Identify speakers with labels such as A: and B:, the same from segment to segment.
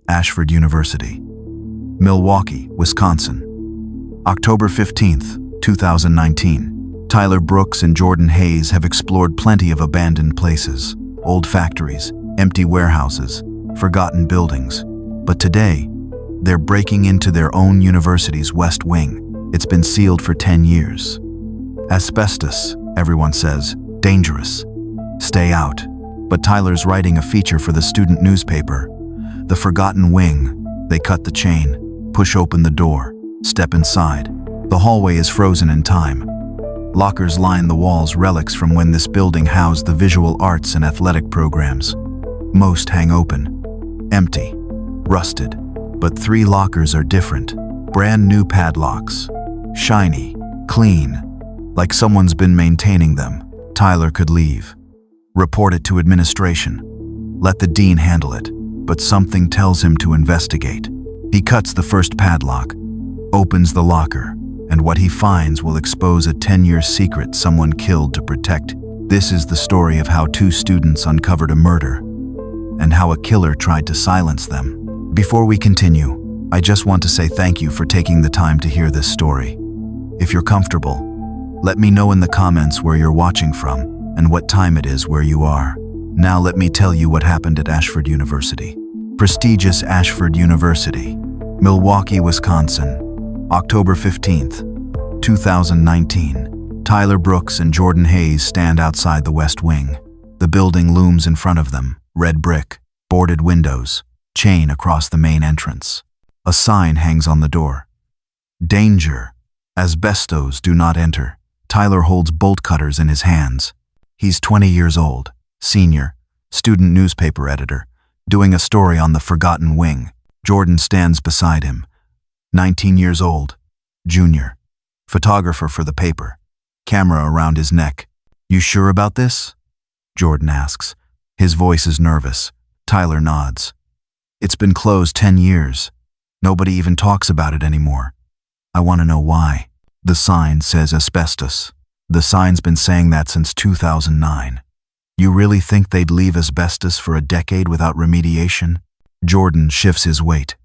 A: Ashford University, Milwaukee, Wisconsin. October 15th, 2019. Tyler Brooks and Jordan Hayes have explored plenty of abandoned places, old factories, empty warehouses, forgotten buildings. But today, they're breaking into their own university's West Wing. It's been sealed for 10 years. Asbestos, everyone says, dangerous. Stay out. But Tyler's writing a feature for the student newspaper. The Forgotten Wing. They cut the chain, push open the door, step inside. The hallway is frozen in time. Lockers line the walls, relics from when this building housed the visual arts and athletic programs. Most hang open, empty, rusted. But 3 lockers are different. Brand new padlocks. Shiny, clean, like someone's been maintaining them. Tyler could leave. Report it to administration. Let the dean handle it. But something tells him to investigate. He cuts the first padlock, opens the locker, and what he finds will expose a 10-year secret someone killed to protect. This is the story of how 2 students uncovered a murder, and how a killer tried to silence them. Before we continue, I just want to say thank you for taking the time to hear this story. If you're comfortable, let me know in the comments where you're watching from and what time it is where you are. Now let me tell you what happened at Ashford University. Prestigious Ashford University, Milwaukee, Wisconsin, October 15th, 2019. Tyler Brooks and Jordan Hayes stand outside the West Wing. The building looms in front of them, red brick, boarded windows, chain across the main entrance. A sign hangs on the door. Danger. Asbestos, do not enter. Tyler holds bolt cutters in his hands. He's 20 years old, senior, student newspaper editor, doing a story on the Forgotten Wing. Jordan stands beside him, 19 years old, junior, photographer for the paper, camera around his neck. You sure about this? Jordan asks. His voice is nervous. Tyler nods. It's been closed 10 years. Nobody even talks about it anymore. I want to know why. The sign says asbestos. The sign's been saying that since 2009. You really think they'd leave asbestos for a decade without remediation? Jordan shifts his weight.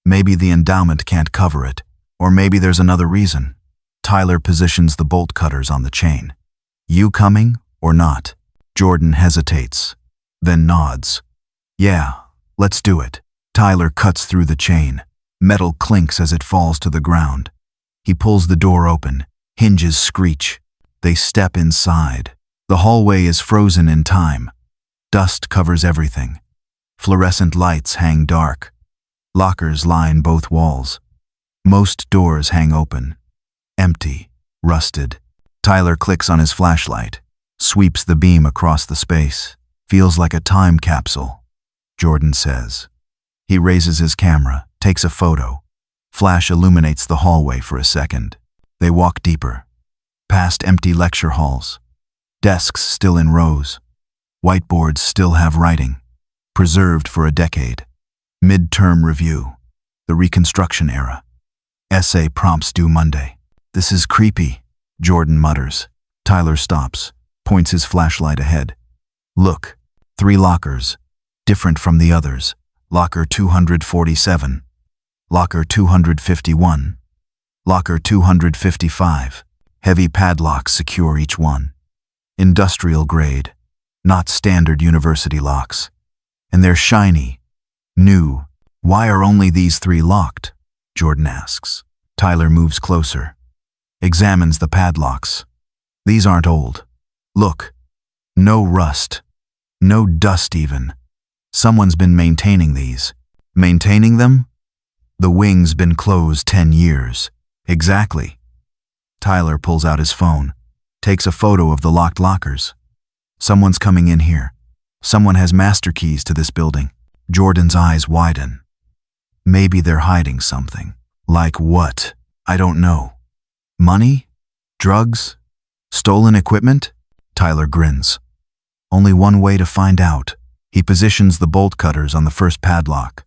A: Maybe the endowment can't cover it, or maybe there's another reason. Tyler positions the bolt cutters on the chain. You coming or not? Jordan hesitates, then nods. Yeah, let's do it. Tyler cuts through the chain. Metal clinks as it falls to the ground. He pulls the door open. Hinges screech. They step inside. The hallway is frozen in time. Dust covers everything. Fluorescent lights hang dark. Lockers line both walls. Most doors hang open. Empty, rusted. Tyler clicks on his flashlight, sweeps the beam across the space. Feels like a time capsule, Jordan says. He raises his camera, takes a photo. Flash illuminates the hallway for a second. They walk deeper, past empty lecture halls. Desks still in rows. Whiteboards still have writing, preserved for a decade. Midterm review, the Reconstruction era. Essay prompts due Monday. This is creepy, Jordan mutters. Tyler stops, points his flashlight ahead. Look, 3 lockers, different from the others. Locker 247, Locker 251, Locker 255. Heavy padlocks secure each one. Industrial grade, not standard university locks. And they're shiny, new. Why are only these 3 locked? Jordan asks. Tyler moves closer, examines the padlocks. These aren't old. Look, no rust, no dust even. Someone's been maintaining these. Maintaining them? The wing's been closed 10 years. Exactly. Tyler pulls out his phone, takes a photo of the locked lockers. Someone's coming in here. Someone has master keys to this building. Jordan's eyes widen. Maybe they're hiding something. Like what? I don't know. Money? Drugs? Stolen equipment? Tyler grins. Only one way to find out. He positions the bolt cutters on the first padlock.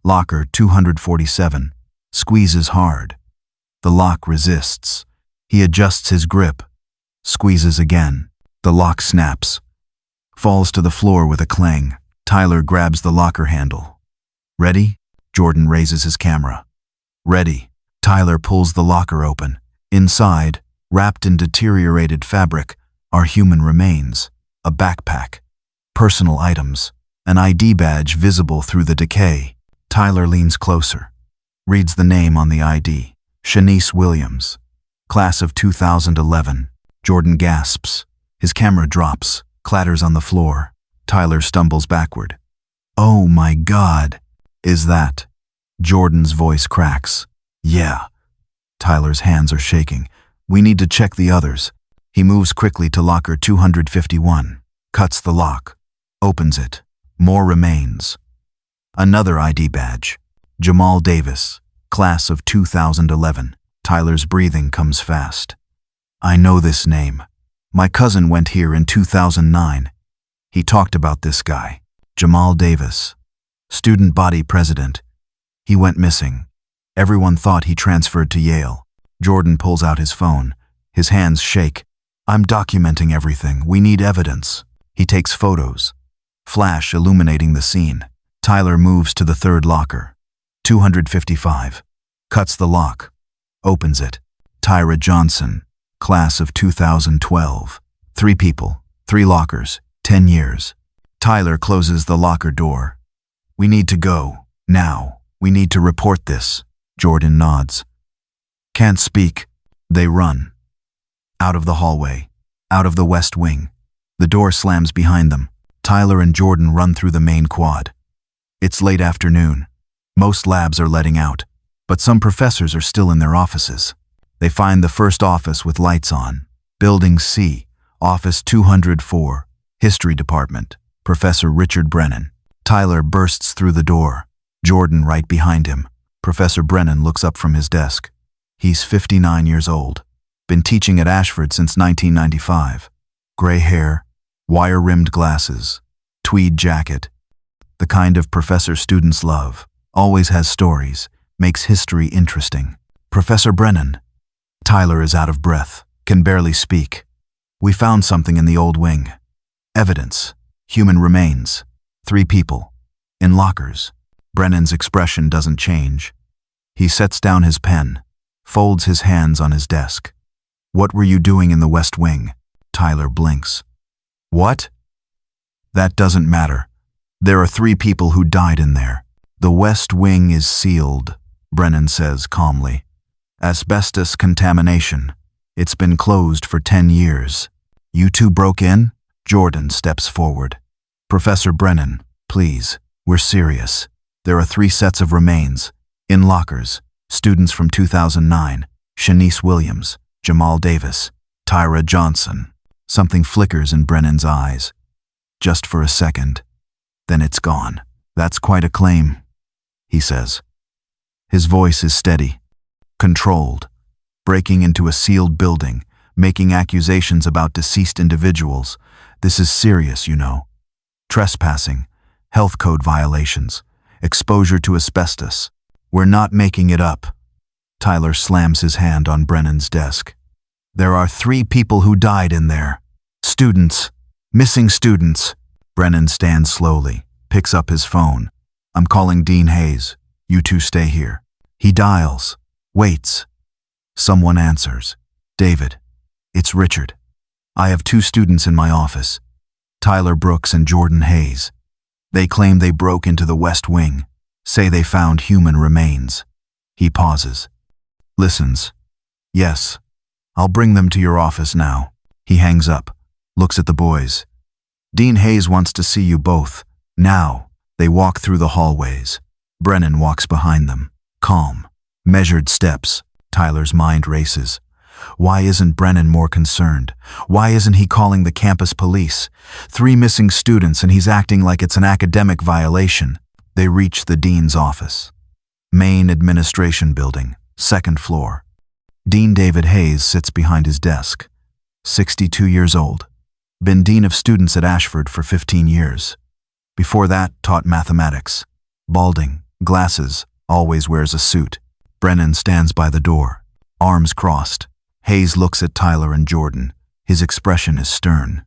A: Locker 247. Squeezes hard. The lock resists. He adjusts his grip. Squeezes again. The lock snaps. Falls to the floor with a clang. Tyler grabs the locker handle. Ready? Jordan raises his camera. Ready. Tyler pulls the locker open. Inside, wrapped in deteriorated fabric, are human remains, a backpack, personal items, an ID badge visible through the decay. Tyler leans closer, reads the name on the ID, Shanice Williams, class of 2011. Jordan gasps. His camera drops, clatters on the floor. Tyler stumbles backward. Oh my God, is that? Jordan's voice cracks. Yeah. Tyler's hands are shaking. We need to check the others. He moves quickly to locker 251, cuts the lock, opens it. More remains. Another ID badge. Jamal Davis, class of 2011. Tyler's breathing comes fast. I know this name. My cousin went here in 2009. He talked about this guy, Jamal Davis, student body president. He went missing. Everyone thought he transferred to Yale. Jordan pulls out his phone. His hands shake. I'm documenting everything. We need evidence. He takes photos. Flash illuminating the scene. Tyler moves to the third locker. 255. Cuts the lock. Opens it. Tyra Johnson, class of 2012. 3 people, 3 lockers, 10 years. Tyler closes the locker door. We need to go. Now. We need to report this. Jordan nods. Can't speak. They run. Out of the hallway. Out of the west wing. The door slams behind them. Tyler and Jordan run through the main quad. It's late afternoon. Most labs are letting out, but some professors are still in their offices. They find the first office with lights on. Building C, Office 204, History Department, Professor Richard Brennan. Tyler bursts through the door. Jordan right behind him. Professor Brennan looks up from his desk. He's 59 years old. Been teaching at Ashford since 1995. Gray hair, wire-rimmed glasses, tweed jacket. The kind of professor students love. Always has stories, makes history interesting. Professor Brennan. Tyler is out of breath, can barely speak. We found something in the old wing. Evidence. Human remains. 3 people. In lockers. Brennan's expression doesn't change. He sets down his pen, folds his hands on his desk. What were you doing in the West Wing? Tyler blinks. What? That doesn't matter. There are 3 people who died in there. The West Wing is sealed, Brennan says calmly. Asbestos contamination. It's been closed for 10 years. You 2 broke in? Jordan steps forward. Professor Brennan, please, we're serious. There are 3 sets of remains. In lockers. Students from 2009. Shanice Williams, Jamal Davis, Tyra Johnson. Something flickers in Brennan's eyes. Just for a second. Then it's gone. That's quite a claim, he says. His voice is steady, controlled, breaking into a sealed building, making accusations about deceased individuals. This is serious, you know. Trespassing, health code violations, exposure to asbestos. We're not making it up. Tyler slams his hand on Brennan's desk. There are 3 people who died in there. Students. Missing students. Brennan stands slowly, picks up his phone. I'm calling Dean Hayes. You 2 stay here. He dials. Waits. Someone answers. David. It's Richard. I have 2 students in my office. Tyler Brooks and Jordan Hayes. They claim they broke into the West Wing. Say they found human remains. He pauses. Listens. Yes. I'll bring them to your office now. He hangs up. Looks at the boys. Dean Hayes wants to see you both. Now. They walk through the hallways. Brennan walks behind them. Calm. Measured steps. Tyler's mind races. Why isn't Brennan more concerned? Why isn't he calling the campus police? 3 missing students and he's acting like it's an academic violation. They reach the dean's office. Main administration building, 2nd floor. Dean David Hayes sits behind his desk. 62 years old. Been dean of students at Ashford for 15 years. Before that, taught mathematics. Balding, glasses, always wears a suit. Brennan stands by the door, arms crossed. Hayes looks at Tyler and Jordan. His expression is stern.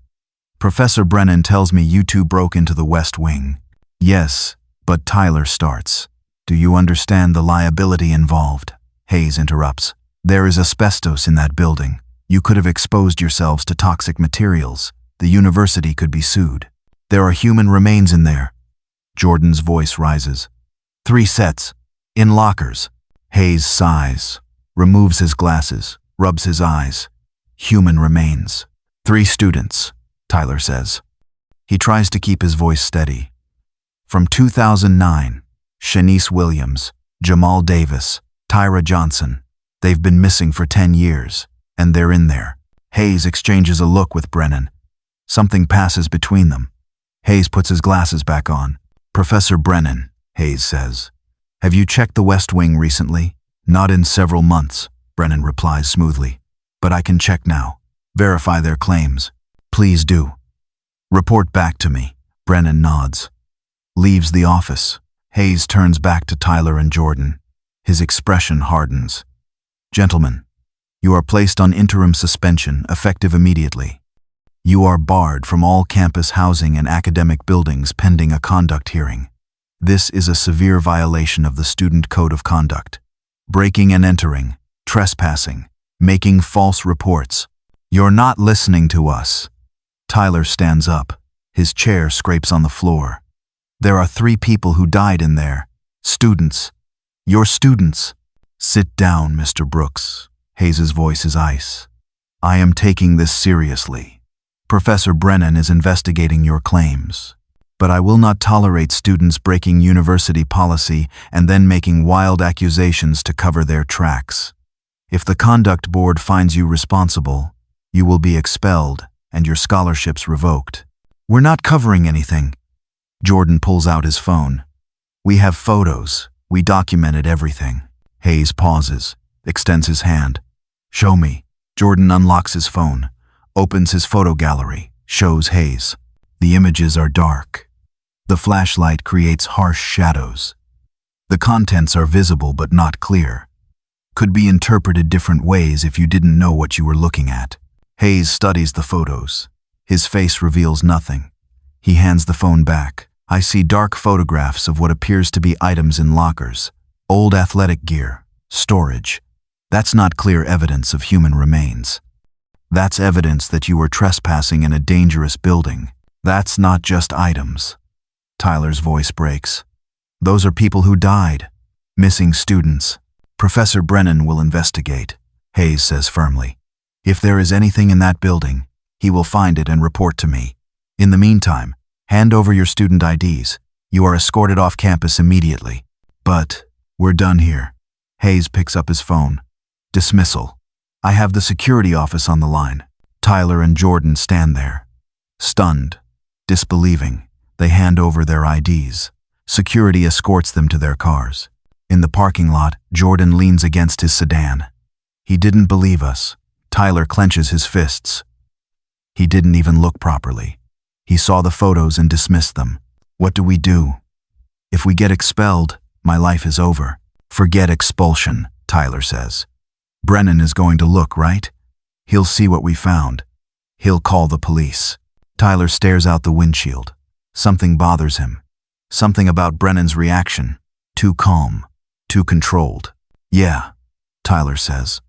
A: Professor Brennan tells me you 2 broke into the West Wing. Yes, But Tyler starts. Do you understand the liability involved? Hayes interrupts. There is asbestos in that building. You could have exposed yourselves to toxic materials. The university could be sued. There are human remains in there. Jordan's voice rises. 3 sets. In lockers. Hayes sighs, removes his glasses, rubs his eyes. Human remains. 3 students, Tyler says. He tries to keep his voice steady. From 2009, Shanice Williams, Jamal Davis, Tyra Johnson. They've been missing for 10 years, and they're in there. Hayes exchanges a look with Brennan. Something passes between them. Hayes puts his glasses back on. Professor Brennan, Hayes says. Have you checked the West Wing recently? Not in several months, Brennan replies smoothly. But I can check now. Verify their claims. Please do. Report back to me. Brennan nods. Leaves the office. Hayes turns back to Tyler and Jordan. His expression hardens. Gentlemen, you are placed on interim suspension, effective immediately. You are barred from all campus housing and academic buildings pending a conduct hearing. This is a severe violation of the Student Code of Conduct. Breaking and entering, trespassing, making false reports. You're not listening to us. Tyler stands up. His chair scrapes on the floor. There are 3 people who died in there. Students. You're students. Sit down, Mr. Brooks. Hayes' voice is ice. I am taking this seriously. Professor Brennan is investigating your claims. But I will not tolerate students breaking university policy and then making wild accusations to cover their tracks. If the conduct board finds you responsible, you will be expelled and your scholarships revoked. We're not covering anything. Jordan pulls out his phone. We have photos. We documented everything. Hayes pauses, extends his hand. Show me. Jordan unlocks his phone, opens his photo gallery, shows Hayes. The images are dark. The flashlight creates harsh shadows. The contents are visible but not clear. Could be interpreted different ways if you didn't know what you were looking at. Hayes studies the photos. His face reveals nothing. He hands the phone back. I see dark photographs of what appears to be items in lockers. Old athletic gear. Storage. That's not clear evidence of human remains. That's evidence that you were trespassing in a dangerous building. That's not just items. Tyler's voice breaks. Those are people who died. Missing students. Professor Brennan will investigate, Hayes says firmly. If there is anything in that building, he will find it and report to me. In the meantime, hand over your student IDs. You are escorted off campus immediately. But, we're done here. Hayes picks up his phone. Dismissal. I have the security office on the line. Tyler and Jordan stand there. Stunned, disbelieving. They hand over their IDs. Security escorts them to their cars. In the parking lot, Jordan leans against his sedan. He didn't believe us. Tyler clenches his fists. He didn't even look properly. He saw the photos and dismissed them. What do we do? If we get expelled, my life is over. Forget expulsion, Tyler says. Brennan is going to look, right? He'll see what we found. He'll call the police. Tyler stares out the windshield. Something bothers him. Something about Brennan's reaction. Too calm. Too controlled. Yeah, Tyler says.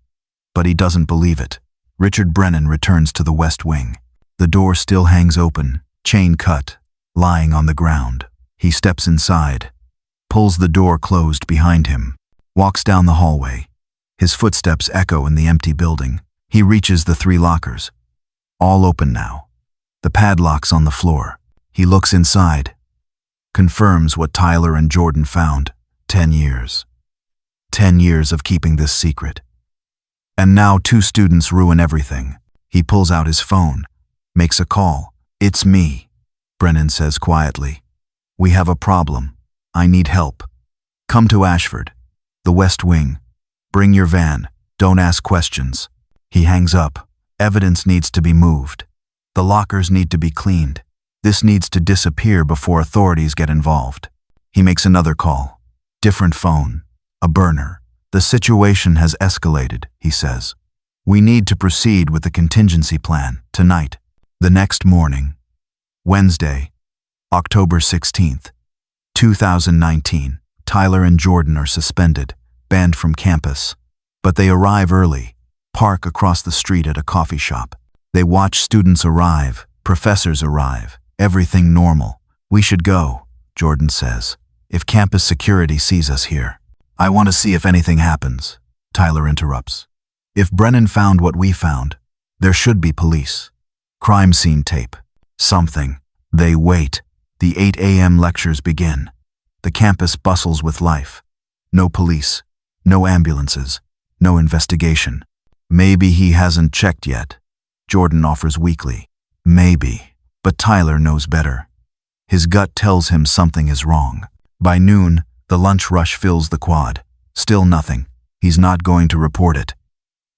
A: But he doesn't believe it. Richard Brennan returns to the West Wing. The door still hangs open, chain cut, lying on the ground. He steps inside, pulls the door closed behind him, walks down the hallway. His footsteps echo in the empty building. He reaches the 3 lockers. All open now. The padlock's on the floor. He looks inside, confirms what Tyler and Jordan found. 10 years. 10 years of keeping this secret. And now 2 students ruin everything. He pulls out his phone, makes a call. It's me, Brennan says quietly. We have a problem. I need help. Come to Ashford, the West Wing. Bring your van. Don't ask questions. He hangs up. Evidence needs to be moved. The lockers need to be cleaned. This needs to disappear before authorities get involved. He makes another call. Different phone. A burner. The situation has escalated, he says. We need to proceed with the contingency plan tonight. The next morning. Wednesday, October 16th, 2019. Tyler and Jordan are suspended, banned from campus. But they arrive early, park across the street at a coffee shop. They watch students arrive, professors arrive, everything normal. "We should go," Jordan says, "if campus security sees us here." "I want to see if anything happens," Tyler interrupts. "If Brennan found what we found, there should be police. Crime scene tape. Something." They wait. The 8 a.m. lectures begin. The campus bustles with life. No police, no ambulances, no investigation. "Maybe he hasn't checked yet," Jordan offers weakly. Maybe, but Tyler knows better. His gut tells him something is wrong. By noon, the lunch rush fills the quad. Still nothing. "He's not going to report it,"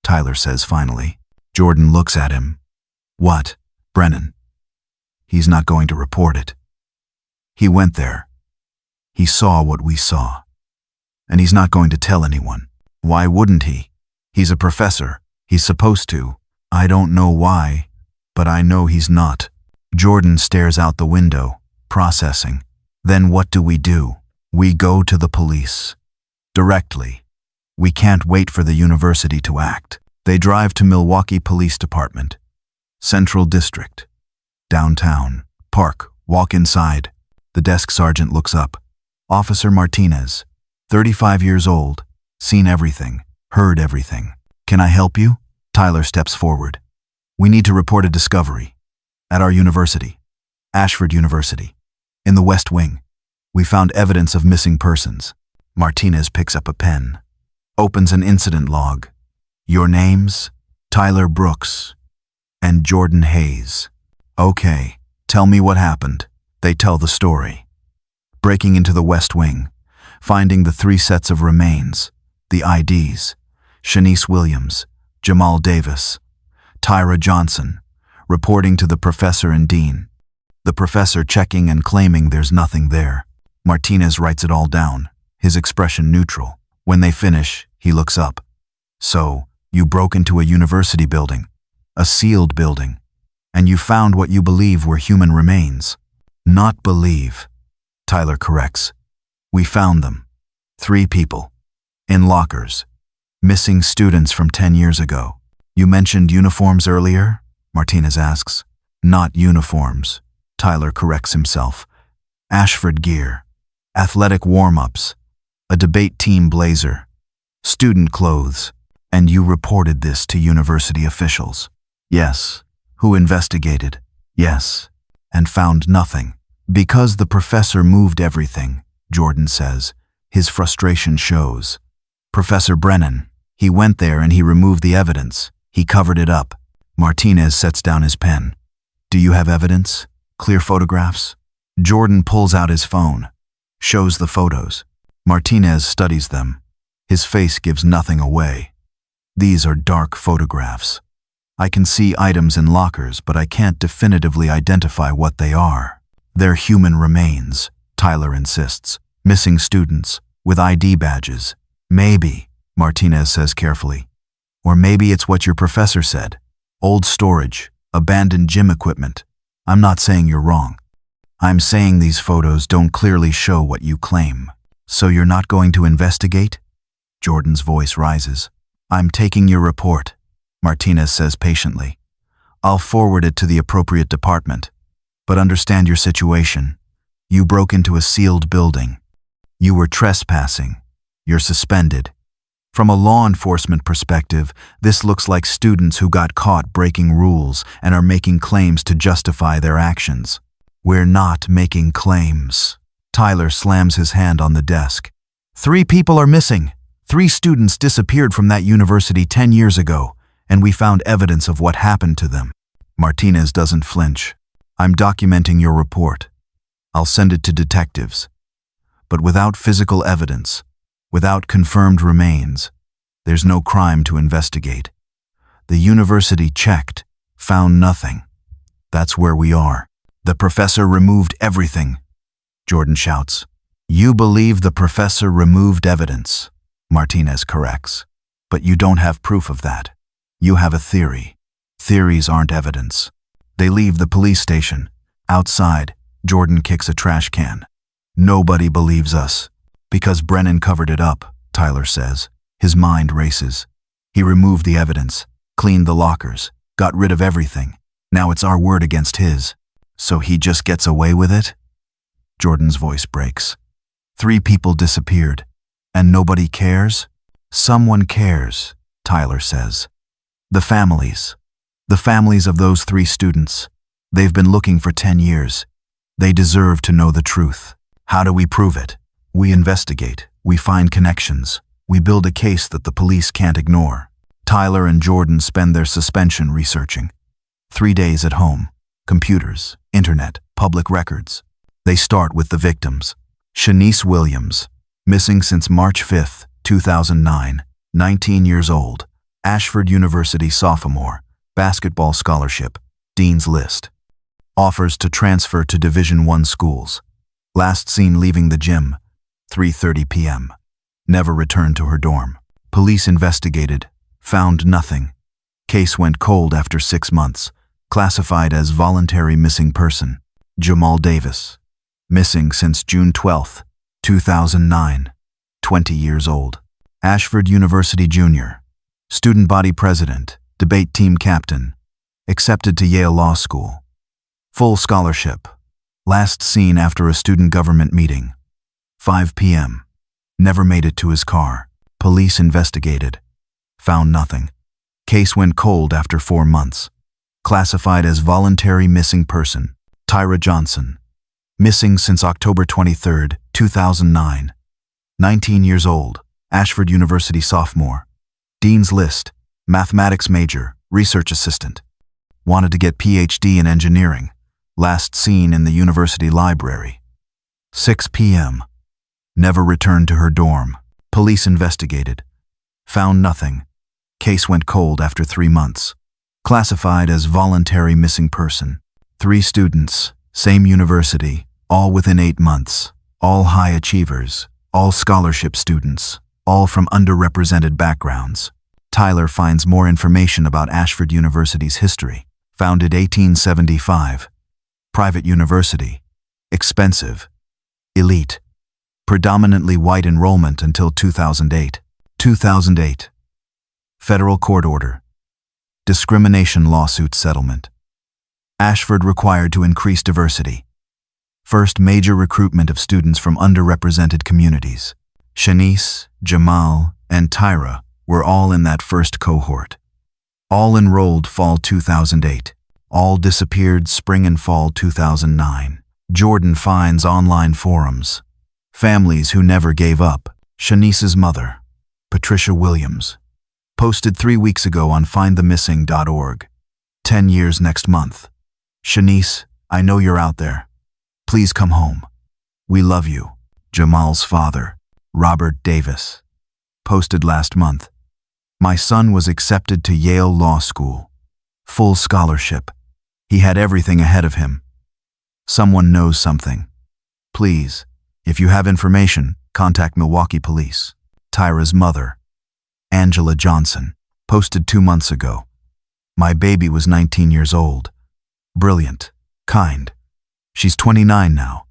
A: Tyler says finally. Jordan looks at him. "What, Brennan?" "He's not going to report it. He went there. He saw what we saw. And he's not going to tell anyone." "Why wouldn't he? He's a professor. He's supposed to." "I don't know why, but I know he's not." Jordan stares out the window, processing. "Then what do? We go to the police. Directly. We can't wait for the university to act." They drive to Milwaukee Police Department. Central District. Downtown. Park. Walk inside. The desk sergeant looks up. Officer Martinez, 35 years old, seen everything, heard everything. "Can I help you?" Tyler steps forward. "We need to report a discovery. At our university. Ashford University. In the West Wing. We found evidence of missing persons." Martinez picks up a pen. Opens an incident log. "Your names? Tyler Brooks and Jordan Hayes." "Okay, tell me what happened." They tell the story. Breaking into the West Wing, finding the 3 sets of remains, the IDs, Shanice Williams, Jamal Davis, Tyra Johnson, reporting to the professor and dean. The professor checking and claiming there's nothing there. Martinez writes it all down, his expression neutral. When they finish, he looks up. "So, you broke into a university building, a sealed building, and you found what you believe were human remains." "Not believe," Tyler corrects. "We found them. 3 people. In lockers. Missing students from 10 years ago." "You mentioned uniforms earlier?" Martinez asks. "Not uniforms," Tyler corrects himself. "Ashford gear. Athletic warm-ups. A debate team blazer. Student clothes. And you reported this to university officials?" "Yes." "Who investigated?" "Yes." "And found nothing." "Because the professor moved everything," Jordan says. His frustration shows. "Professor Brennan. He went there and he removed the evidence. He covered it up." Martinez sets down his pen. "Do you have evidence? Clear photographs?" Jordan pulls out his phone. Shows the photos. Martinez studies them. His face gives nothing away. "These are dark photographs. I can see items in lockers, but I can't definitively identify what they are." "They're human remains," Tyler insists. "Missing students, with ID badges." "Maybe," Martinez says carefully. "Or maybe it's what your professor said. Old storage, abandoned gym equipment. I'm not saying you're wrong. I'm saying these photos don't clearly show what you claim." "So you're not going to investigate?" Jordan's voice rises. "I'm taking your report," Martinez says patiently. "I'll forward it to the appropriate department. But understand your situation. You broke into a sealed building. You were trespassing. You're suspended. From a law enforcement perspective, this looks like students who got caught breaking rules and are making claims to justify their actions." "We're not making claims." Tyler slams his hand on the desk. 3 people are missing. 3 students disappeared from that university 10 years ago, and we found evidence of what happened to them. Martinez doesn't flinch. "I'm documenting your report. I'll send it to detectives. But without physical evidence, without confirmed remains, there's no crime to investigate. The university checked, found nothing. That's where we are." "The professor removed everything," Jordan shouts. "You believe the professor removed evidence," Martinez corrects. "But you don't have proof of that. You have a theory. Theories aren't evidence." They leave the police station. Outside, Jordan kicks a trash can. Nobody believes us. Because Brennan covered it up, Tyler says. His mind races. He removed the evidence, cleaned the lockers, got rid of everything. Now it's our word against his. So he just gets away with it? Jordan's voice breaks. 3 people disappeared. And nobody cares? Someone cares, Tyler says. The families. The families of those 3 students. They've been looking for 10 years. They deserve to know the truth. How do we prove it? We investigate. We find connections. We build a case that the police can't ignore. Tyler and Jordan spend their suspension researching. 3 days at home. Computers, internet, public records. They start with the victims. Shanice Williams, missing since March 5, 2009, 19 years old. Ashford University sophomore, basketball scholarship, Dean's List. Offers to transfer to Division I schools. Last seen leaving the gym, 3:30 p.m. Never returned to her dorm. Police investigated, found nothing. Case went cold after 6 months. Classified as voluntary missing person. Jamal Davis. Missing since June 12, 2009. 20 years old. Ashford University junior. Student body president, debate team captain. Accepted to Yale Law School. Full scholarship. Last seen after a student government meeting. 5 p.m. Never made it to his car. Police investigated. Found nothing. Case went cold after 4 months. Classified as voluntary missing person. Tyra Johnson. Missing since October 23, 2009. 19 years old. Ashford University sophomore. Dean's List. Mathematics major. Research assistant. Wanted to get PhD in engineering. Last seen in the university library. 6 p.m. Never returned to her dorm. Police investigated. Found nothing. Case went cold after 3 months. Classified as voluntary missing person. 3 students, same university, all within 8 months. All high achievers, all scholarship students, all from underrepresented backgrounds. Tyler finds more information about Ashford University's history. Founded 1875. Private university. Expensive. Elite. Predominantly white enrollment until 2008. 2008. Federal court order. Discrimination lawsuit settlement. Ashford required to increase diversity. First major recruitment of students from underrepresented communities. Shanice, Jamal, and Tyra were all in that first cohort. All enrolled fall 2008. All disappeared spring and fall 2009. Jordan finds online forums. Families who never gave up. Shanice's mother, Patricia Williams, posted 3 weeks ago on findthemissing.org. 10 years next month. Shanice, I know you're out there. Please come home. We love you. Jamal's father, Robert Davis, posted last month. My son was accepted to Yale Law School. Full scholarship. He had everything ahead of him. Someone knows something. Please, if you have information, contact Milwaukee Police. Tyra's mother, Angela Johnson, posted 2 months ago. My baby was 19 years old. Brilliant. Kind. She's 29 now.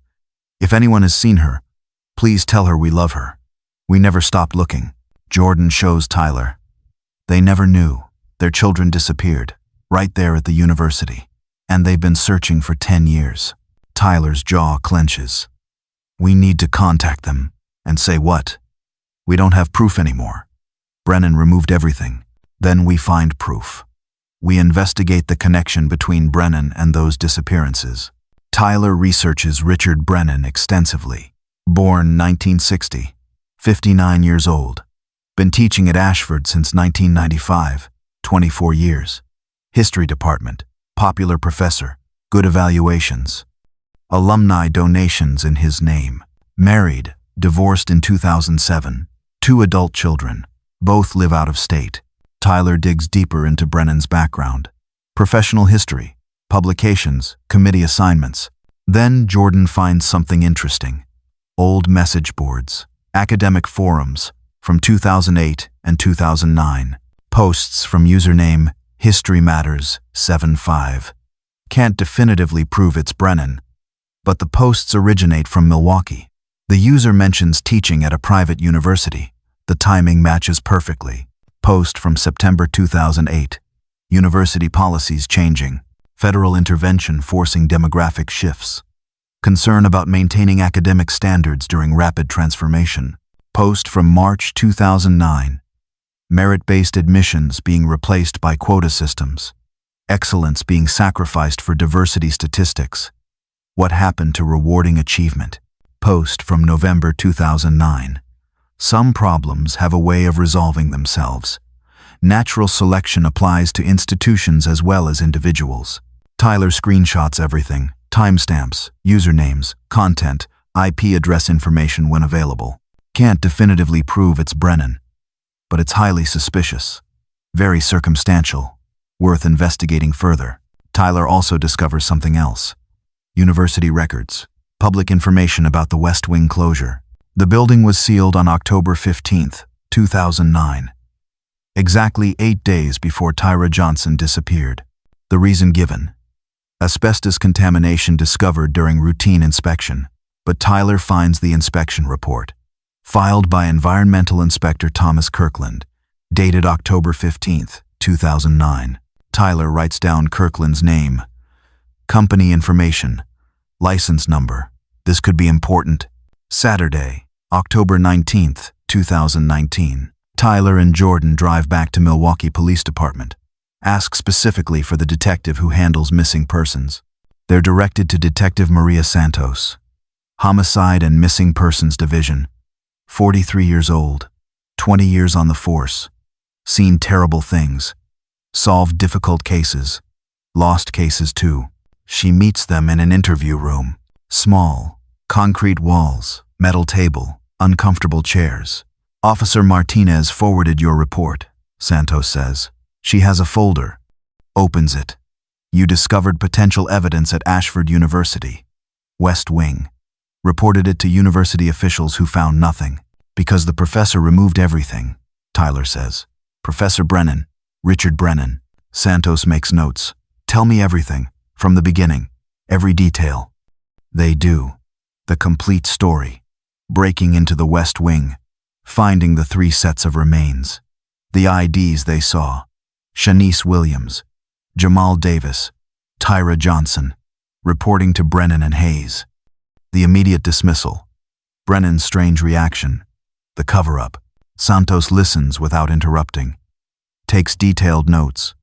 A: If anyone has seen her, please tell her we love her. We never stopped looking. Jordan shows Tyler. They never knew. Their children disappeared, right there at the university. And they've been searching for 10 years. Tyler's jaw clenches. We need to contact them. And say what? We don't have proof anymore. Brennan removed everything. Then we find proof. We investigate the connection between Brennan and those disappearances. Tyler researches Richard Brennan extensively. Born 1960, 59 years old. Been teaching at Ashford since 1995, 24 years. History department, popular professor, good evaluations. Alumni donations in his name. Married, divorced in 2007. 2 adult children. Both live out of state. Tyler digs deeper into Brennan's background. Professional history, publications, committee assignments. Then Jordan finds something interesting. Old message boards, academic forums from 2008 and 2009. Posts from username HistoryMatters75. Can't definitively prove it's Brennan, but the posts originate from Milwaukee. The user mentions teaching at a private university. The timing matches perfectly. Post from September 2008. University policies changing. Federal intervention forcing demographic shifts. Concern about maintaining academic standards during rapid transformation. Post from March 2009. Merit-based admissions being replaced by quota systems. Excellence being sacrificed for diversity statistics. What happened to rewarding achievement? Post from November 2009. Some problems have a way of resolving themselves. Natural selection applies to institutions as well as individuals. Tyler screenshots everything: timestamps, usernames, content, IP address information when available. Can't definitively prove it's Brennan, but it's highly suspicious. Very circumstantial. Worth investigating further. Tyler also discovers something else. University records. Public information about the West Wing closure. The building was sealed on October 15, 2009. Exactly 8 days before Tyra Johnson disappeared. The reason given: asbestos contamination discovered during routine inspection. But Tyler finds the inspection report, filed by Environmental Inspector Thomas Kirkland, dated October 15, 2009. Tyler writes down Kirkland's name, company information, license number. This could be important. Saturday, October 19, 2019. Tyler and Jordan drive back to Milwaukee Police Department. Ask specifically for the detective who handles missing persons. They're directed to Detective Maria Santos, Homicide and Missing Persons Division. 43 years old, 20 years on the force. Seen terrible things. Solved difficult cases. Lost cases too. She meets them in an interview room. Small, concrete walls, metal table, uncomfortable chairs. Officer Martinez forwarded your report, Santos says. She has a folder. Opens it. You discovered potential evidence at Ashford University. West Wing. Reported it to university officials who found nothing. Because the professor removed everything, Tyler says. Professor Brennan. Richard Brennan. Santos makes notes. Tell me everything, from the beginning. Every detail. They do. The complete story. Breaking into the West Wing. Finding the 3 sets of remains. The IDs they saw. Shanice Williams. Jamal Davis. Tyra Johnson. Reporting to Brennan and Hayes. The immediate dismissal. Brennan's strange reaction. The cover-up. Santos listens without interrupting. Takes detailed notes.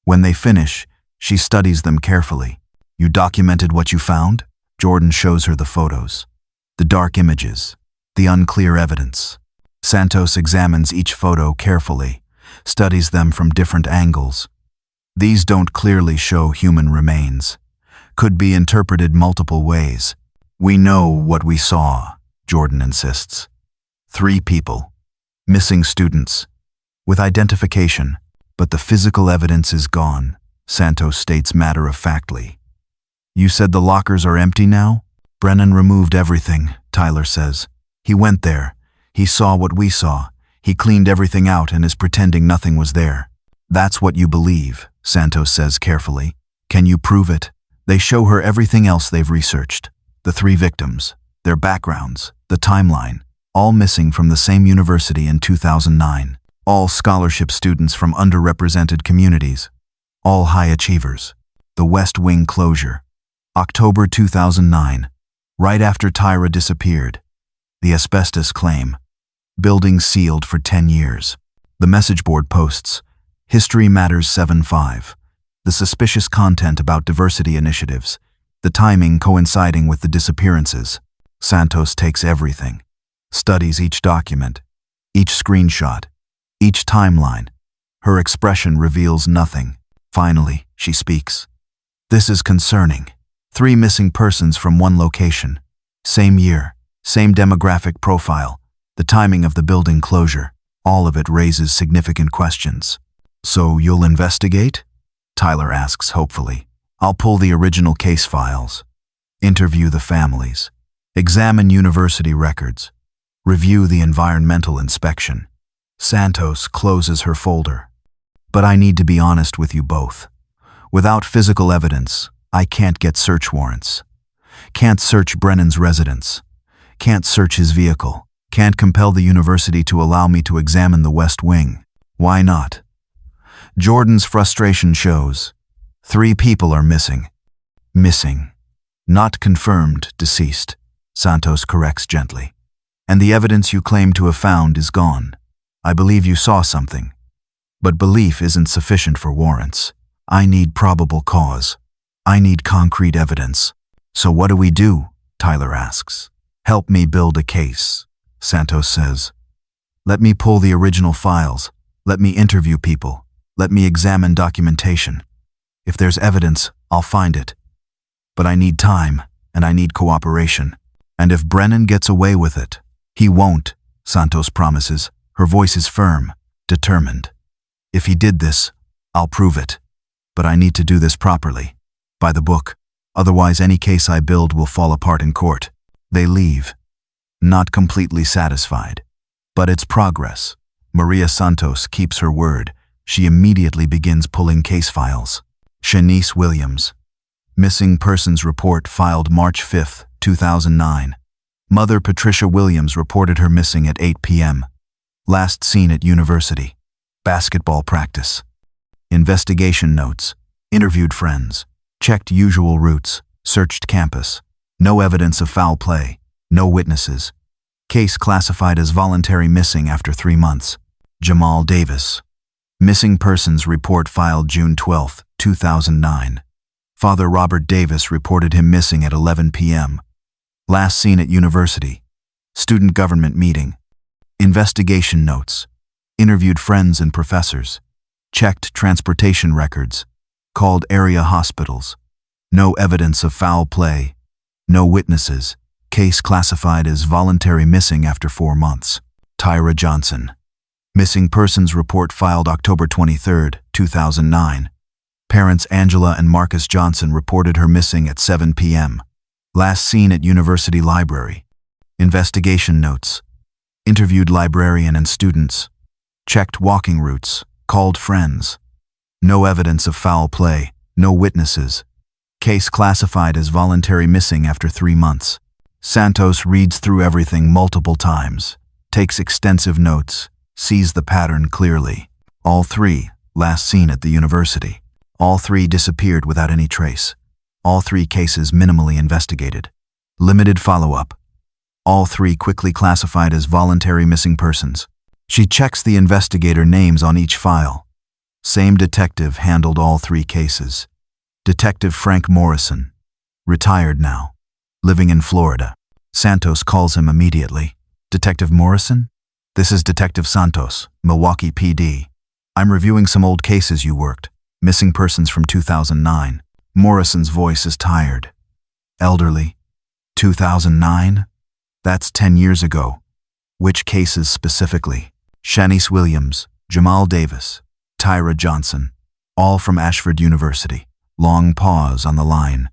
A: When they finish, she studies them carefully. You documented what you found? Jordan shows her the photos. The dark images. The unclear evidence. Santos examines each photo carefully, studies them from different angles. These don't clearly show human remains. Could be interpreted multiple ways. We know what we saw, Jordan insists. 3 people. Missing students. With identification, but the physical evidence is gone, Santos states matter-of-factly. You said the lockers are empty now? Brennan removed everything, Tyler says. He went there. He saw what we saw. He cleaned everything out and is pretending nothing was there. That's what you believe, Santos says carefully. Can you prove it? They show her everything else they've researched. The 3 victims, their backgrounds, the timeline, all missing from the same university in 2009. All scholarship students from underrepresented communities. All high achievers. The West Wing closure. October 2009. Right after Tyra disappeared. The asbestos claim. Building sealed for 10 years. The message board posts. History Matters 7-5. The suspicious content about diversity initiatives. The timing coinciding with the disappearances. Santos takes everything. Studies each document. Each screenshot. Each timeline. Her expression reveals nothing. Finally, she speaks. This is concerning. 3 missing persons from one location. Same year. Same demographic profile. The timing of the building closure. All of it raises significant questions. So you'll investigate? Tyler asks hopefully. I'll pull the original case files. Interview the families. Examine university records. Review the environmental inspection. Santos closes her folder. But I need to be honest with you both. Without physical evidence, I can't get search warrants. Can't search Brennan's residence. Can't search his vehicle. Can't compel the university to allow me to examine the West Wing. Why not? Jordan's frustration shows. 3 people are missing. Missing. Not confirmed, deceased, Santos corrects gently. And the evidence you claim to have found is gone. I believe you saw something. But belief isn't sufficient for warrants. I need probable cause. I need concrete evidence. So what do we do? Tyler asks. Help me build a case, Santos says. Let me pull the original files. Let me interview people. Let me examine documentation. If there's evidence, I'll find it. But I need time, and I need cooperation. And if Brennan gets away with it, he won't, Santos promises. Her voice is firm, determined. If he did this, I'll prove it. But I need to do this properly, by the book. Otherwise, any case I build will fall apart in court. They leave, not completely satisfied. But it's progress. Maria Santos keeps her word. She immediately begins pulling case files. Shanice Williams. Missing Persons Report filed March 5, 2009. Mother Patricia Williams reported her missing at 8 p.m. Last seen at university. Basketball practice. Investigation notes. Interviewed friends. Checked usual routes. Searched campus. No evidence of foul play. No witnesses. Case classified as voluntary missing after 3 months. Jamal Davis. Missing Persons Report filed June 12, 2009. Father Robert Davis reported him missing at 11 p.m. Last seen at university. Student government meeting. Investigation notes. Interviewed friends and professors. Checked transportation records. Called area hospitals. No evidence of foul play. No witnesses. Case classified as voluntary missing after 4 months. Tyra Johnson. Missing Persons Report filed October 23, 2009. Parents Angela and Marcus Johnson reported her missing at 7 p.m. Last seen at University Library. Investigation notes. Interviewed librarian and students. Checked walking routes. Called friends. No evidence of foul play. No witnesses. Case classified as voluntary missing after 3 months. Santos reads through everything multiple times. Takes extensive notes. Sees the pattern clearly. All 3, last seen at the university. All 3 disappeared without any trace. All 3 cases minimally investigated. Limited follow-up. All 3 quickly classified as voluntary missing persons. She checks the investigator names on each file. Same detective handled all 3 cases. Detective Frank Morrison. Retired now. Living in Florida. Santos calls him immediately. Detective Morrison? This is Detective Santos, Milwaukee PD. I'm reviewing some old cases you worked. Missing persons from 2009. Morrison's voice is tired. Elderly. 2009? That's 10 years ago. Which cases specifically? Shanice Williams, Jamal Davis, Tyra Johnson. All from Ashford University. Long pause on the line.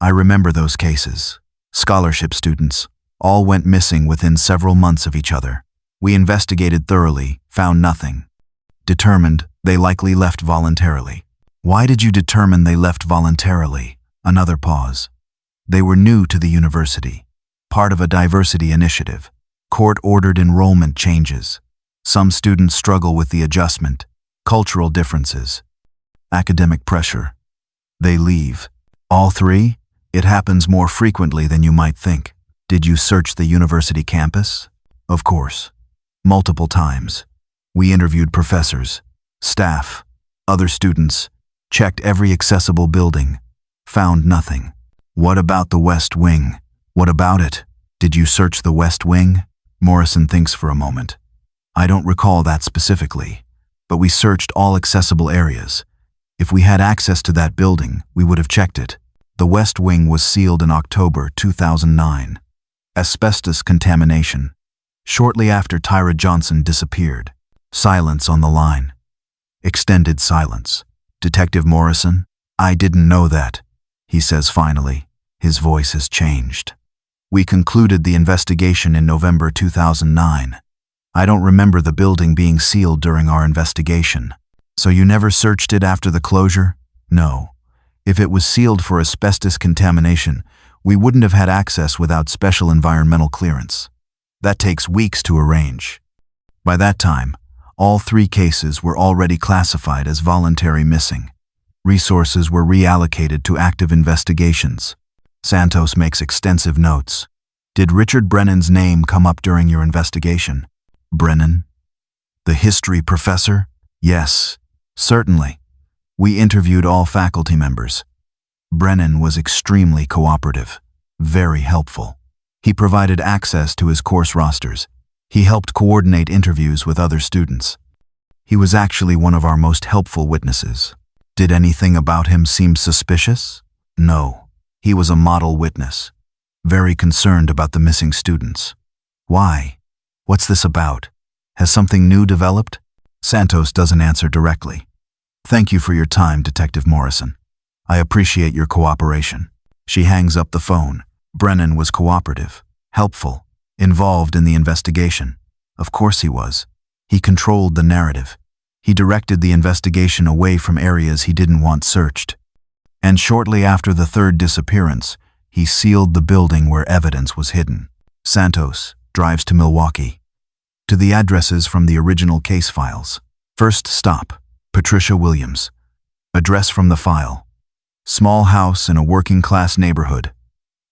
A: I remember those cases. Scholarship students. All went missing within several months of each other. We investigated thoroughly, found nothing. Determined they likely left voluntarily. Why did you determine they left voluntarily? Another pause. They were new to the university. Part of a diversity initiative. Court-ordered enrollment changes. Some students struggle with the adjustment. Cultural differences. Academic pressure. They leave. All 3? It happens more frequently than you might think. Did you search the university campus? Of course. Multiple times. We interviewed professors, staff, other students, checked every accessible building, found nothing. What about the West Wing? What about it? Did you search the West Wing? Morrison thinks for a moment. I don't recall that specifically, but we searched all accessible areas. If we had access to that building, we would have checked it. The West Wing was sealed in October 2009. Asbestos contamination. Shortly after Tyra Johnson disappeared. Silence on the line. Extended silence. Detective Morrison? I didn't know that, he says finally. His voice has changed. We concluded the investigation in November 2009. I don't remember the building being sealed during our investigation. So you never searched it after the closure? No. If it was sealed for asbestos contamination, We wouldn't have had access without special environmental clearance. That takes weeks to arrange. By that time, all 3 cases were already classified as voluntary missing. Resources were reallocated to active investigations. Santos makes extensive notes. Did Richard Brennan's name come up during your investigation? Brennan? The history professor? Yes, certainly. We interviewed all faculty members. Brennan was extremely cooperative, very helpful. He provided access to his course rosters. He helped coordinate interviews with other students. He was actually one of our most helpful witnesses. Did anything about him seem suspicious? No. He was a model witness, very concerned about the missing students. Why? What's this about? Has something new developed? Santos doesn't answer directly. Thank you for your time, Detective Morrison. I appreciate your cooperation. She hangs up the phone. Brennan was cooperative, helpful, involved in the investigation. Of course he was. He controlled the narrative. He directed the investigation away from areas he didn't want searched. And shortly after the 3rd disappearance, he sealed the building where evidence was hidden. Santos drives to Milwaukee, to the addresses from the original case files. First stop, Patricia Williams. Address from the file. Small house in a working-class neighborhood.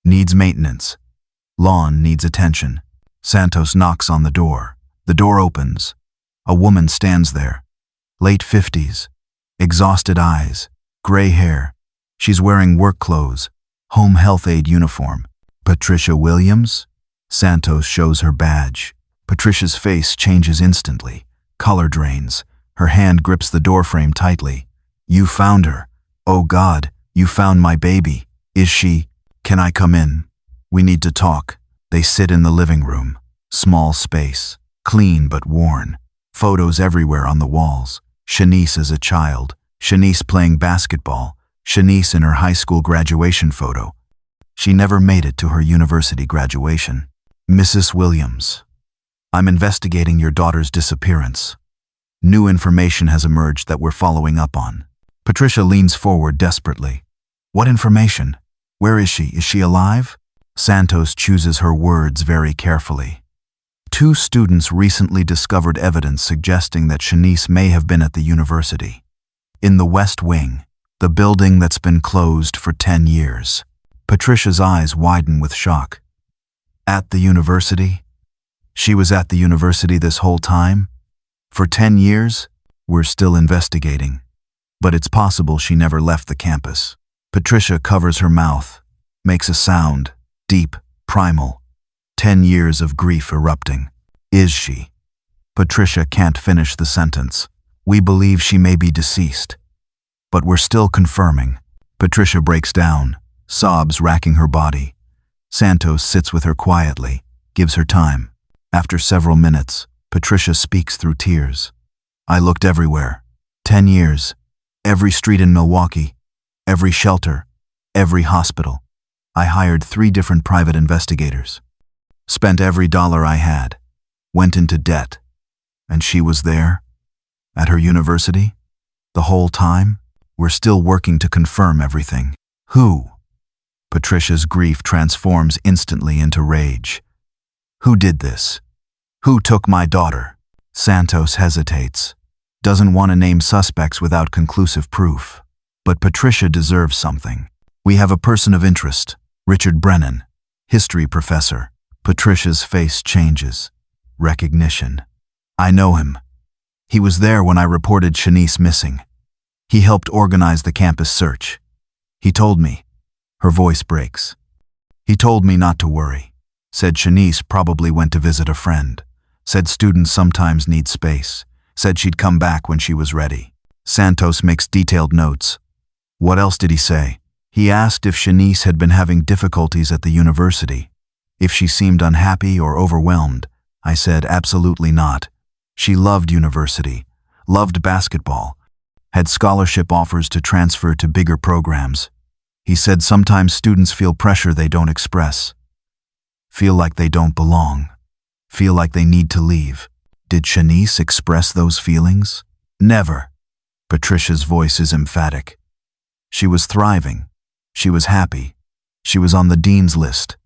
A: Needs maintenance. Lawn needs attention. Santos knocks on the door. The door opens. A woman stands there. Late 50s. Exhausted eyes. Gray hair. She's wearing work clothes. Home health aide uniform. Patricia Williams? Santos shows her badge. Patricia's face changes instantly. Color drains. Her hand grips the doorframe tightly. You found her. Oh God, you found my baby. Is she? Can I come in? We need to talk. They sit in the living room. Small space. Clean but worn. Photos everywhere on the walls. Shanice as a child. Shanice playing basketball. Shanice in her high school graduation photo. She never made it to her university graduation. Mrs. Williams, I'm investigating your daughter's disappearance. New information has emerged that we're following up on. Patricia leans forward desperately. What information? Where is she? Is she alive? Santos chooses her words very carefully. 2 students recently discovered evidence suggesting that Shanice may have been at the university. In the West Wing, the building that's been closed for 10 years. Patricia's eyes widen with shock. At the university? She was at the university this whole time? For 10 years? We're still investigating. But it's possible she never left the campus. Patricia covers her mouth, makes a sound, deep, primal. 10 years of grief erupting. Is she? Patricia can't finish the sentence. We believe she may be deceased. But we're still confirming. Patricia breaks down, sobs racking her body. Santos sits with her quietly, gives her time. After several minutes, Patricia speaks through tears. I looked everywhere. 10 years. Every street in Milwaukee. Every shelter. Every hospital. I hired 3 different private investigators. Spent every dollar I had. Went into debt. And she was there? At her university? The whole time? We're still working to confirm everything. Who? Patricia's grief transforms instantly into rage. Who did this? Who took my daughter? Santos hesitates. Doesn't want to name suspects without conclusive proof. But Patricia deserves something. We have a person of interest, Richard Brennan, history professor. Patricia's face changes. Recognition. I know him. He was there when I reported Shanice missing. He helped organize the campus search. He told me. Her voice breaks. He told me not to worry. Said Shanice probably went to visit a friend. Said students sometimes need space. Said she'd come back when she was ready. Santos makes detailed notes. What else did he say? He asked if Shanice had been having difficulties at the university. If she seemed unhappy or overwhelmed. I said absolutely not. She loved university, loved basketball, had scholarship offers to transfer to bigger programs. He said sometimes students feel pressure they don't express. Feel like they don't belong. Feel like they need to leave. Did Shanice express those feelings? Never. Patricia's voice is emphatic. She was thriving. She was happy. She was on the dean's list.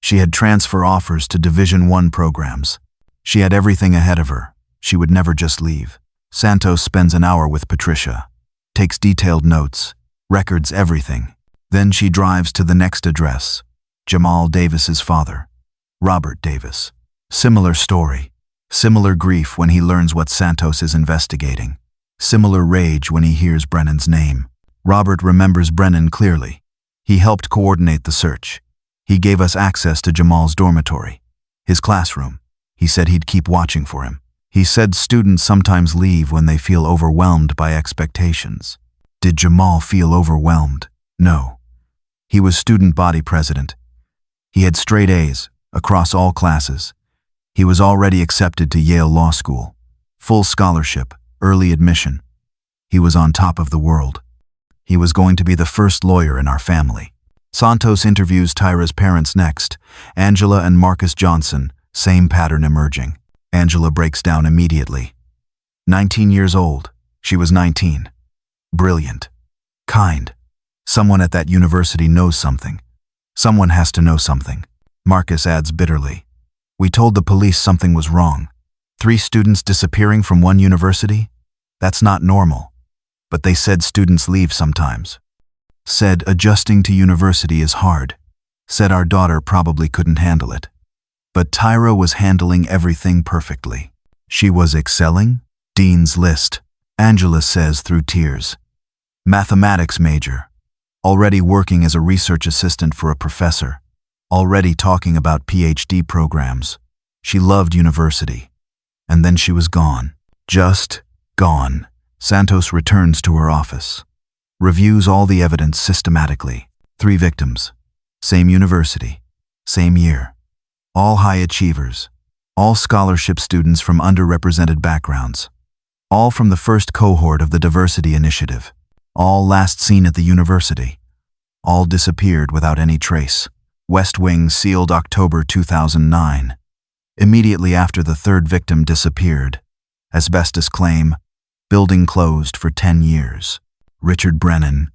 A: She had transfer offers to Division I programs. She had everything ahead of her. She would never just leave. Santos spends an hour with Patricia, takes detailed notes, records everything. Then she drives to the next address, Jamal Davis's father, Robert Davis. Similar story, similar grief when he learns what Santos is investigating, similar rage when he hears Brennan's name. Robert remembers Brennan clearly. He helped coordinate the search. He gave us access to Jamal's dormitory, his classroom. He said he'd keep watching for him. He said students sometimes leave when they feel overwhelmed by expectations. Did Jamal feel overwhelmed? No. He was student body president. He had straight A's across all classes. He was already accepted to Yale Law School. Full scholarship, early admission. He was on top of the world. He was going to be the first lawyer in our family. Santos interviews Tyra's parents next, Angela and Marcus Johnson, same pattern emerging. Angela breaks down immediately. 19 years old. She was 19. Brilliant. Kind. Someone at that university knows something. Someone has to know something. Marcus adds bitterly. We told the police something was wrong. 3 students disappearing from one university? That's not normal. But they said students leave sometimes. Said adjusting to university is hard. Said our daughter probably couldn't handle it. But Tyra was handling everything perfectly. She was excelling? Dean's list, Angela says through tears. Mathematics major. Already working as a research assistant for a professor. Already talking about PhD programs. She loved university. And then she was gone. Just gone. Santos returns to her office. Reviews all the evidence systematically. 3 victims. Same university. Same year. All high achievers. All scholarship students from underrepresented backgrounds. All from the first cohort of the Diversity Initiative. All last seen at the university. All disappeared without any trace. West Wing sealed October 2009. Immediately after the 3rd victim disappeared. Asbestos claim, building closed for 10 years. Richard Brennan,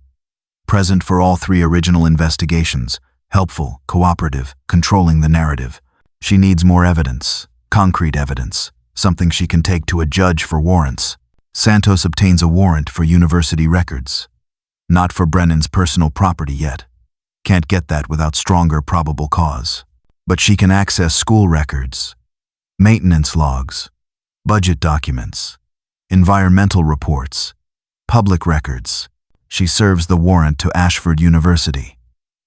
A: present for all 3 original investigations, helpful, cooperative, controlling the narrative. She needs more evidence, concrete evidence, something she can take to a judge for warrants. Santos obtains a warrant for university records. Not for Brennan's personal property yet. Can't get that without stronger probable cause. But she can access school records, maintenance logs, budget documents, environmental reports, public records. She serves the warrant to Ashford University.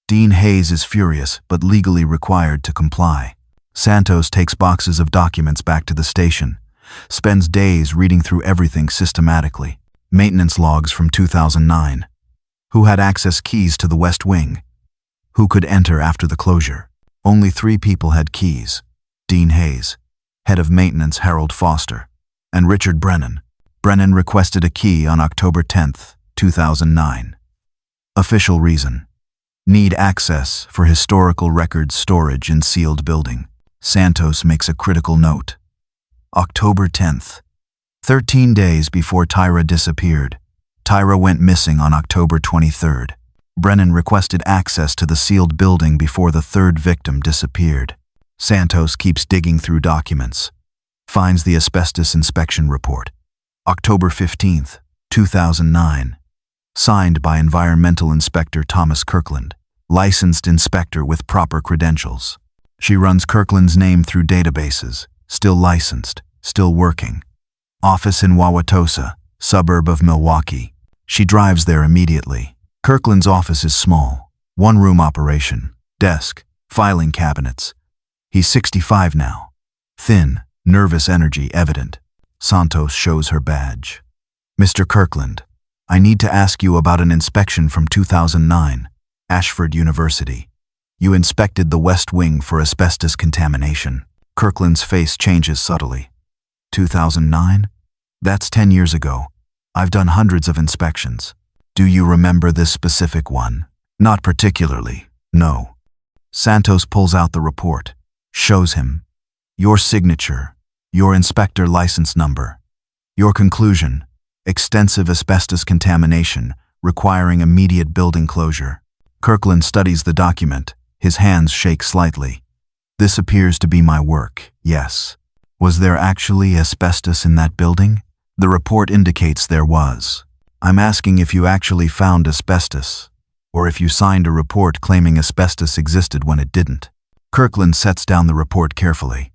A: Dean Hayes is furious but legally required to comply. Santos takes boxes of documents back to the station, spends days reading through everything systematically. Maintenance logs from 2009. Who had access keys to the West Wing? Who could enter after the closure? Only 3 people had keys. Dean Hayes, head of maintenance Harold Foster, and Richard Brennan. Brennan requested a key on October 10, 2009. Official reason. Need access for historical records storage in sealed building. Santos makes a critical note. October 10th. 13 days before Tyra disappeared. Tyra went missing on October 23rd. Brennan requested access to the sealed building before the 3rd victim disappeared. Santos keeps digging through documents. Finds the asbestos inspection report. October 15th, 2009. Signed by Environmental Inspector Thomas Kirkland. Licensed inspector with proper credentials. She runs Kirkland's name through databases. Still licensed. Still working. Office in Wauwatosa, suburb of Milwaukee. She drives there immediately. Kirkland's office is small. 1-room operation. Desk. Filing cabinets. He's 65 now. Thin. Nervous energy evident. Santos shows her badge. Mr. Kirkland, I need to ask you about an inspection from 2009. Ashford University. You inspected the West Wing for asbestos contamination. Kirkland's face changes subtly. 2009? That's 10 years ago. I've done hundreds of inspections. Do you remember this specific one? Not particularly, no. Santos pulls out the report. Shows him. Your signature. Your inspector license number. Your conclusion. Extensive asbestos contamination requiring immediate building closure. Kirkland studies the document. His hands shake slightly. This appears to be my work, yes. Was there actually asbestos in that building? The report indicates there was. I'm asking if you actually found asbestos, or if you signed a report claiming asbestos existed when it didn't. Kirkland sets down the report carefully.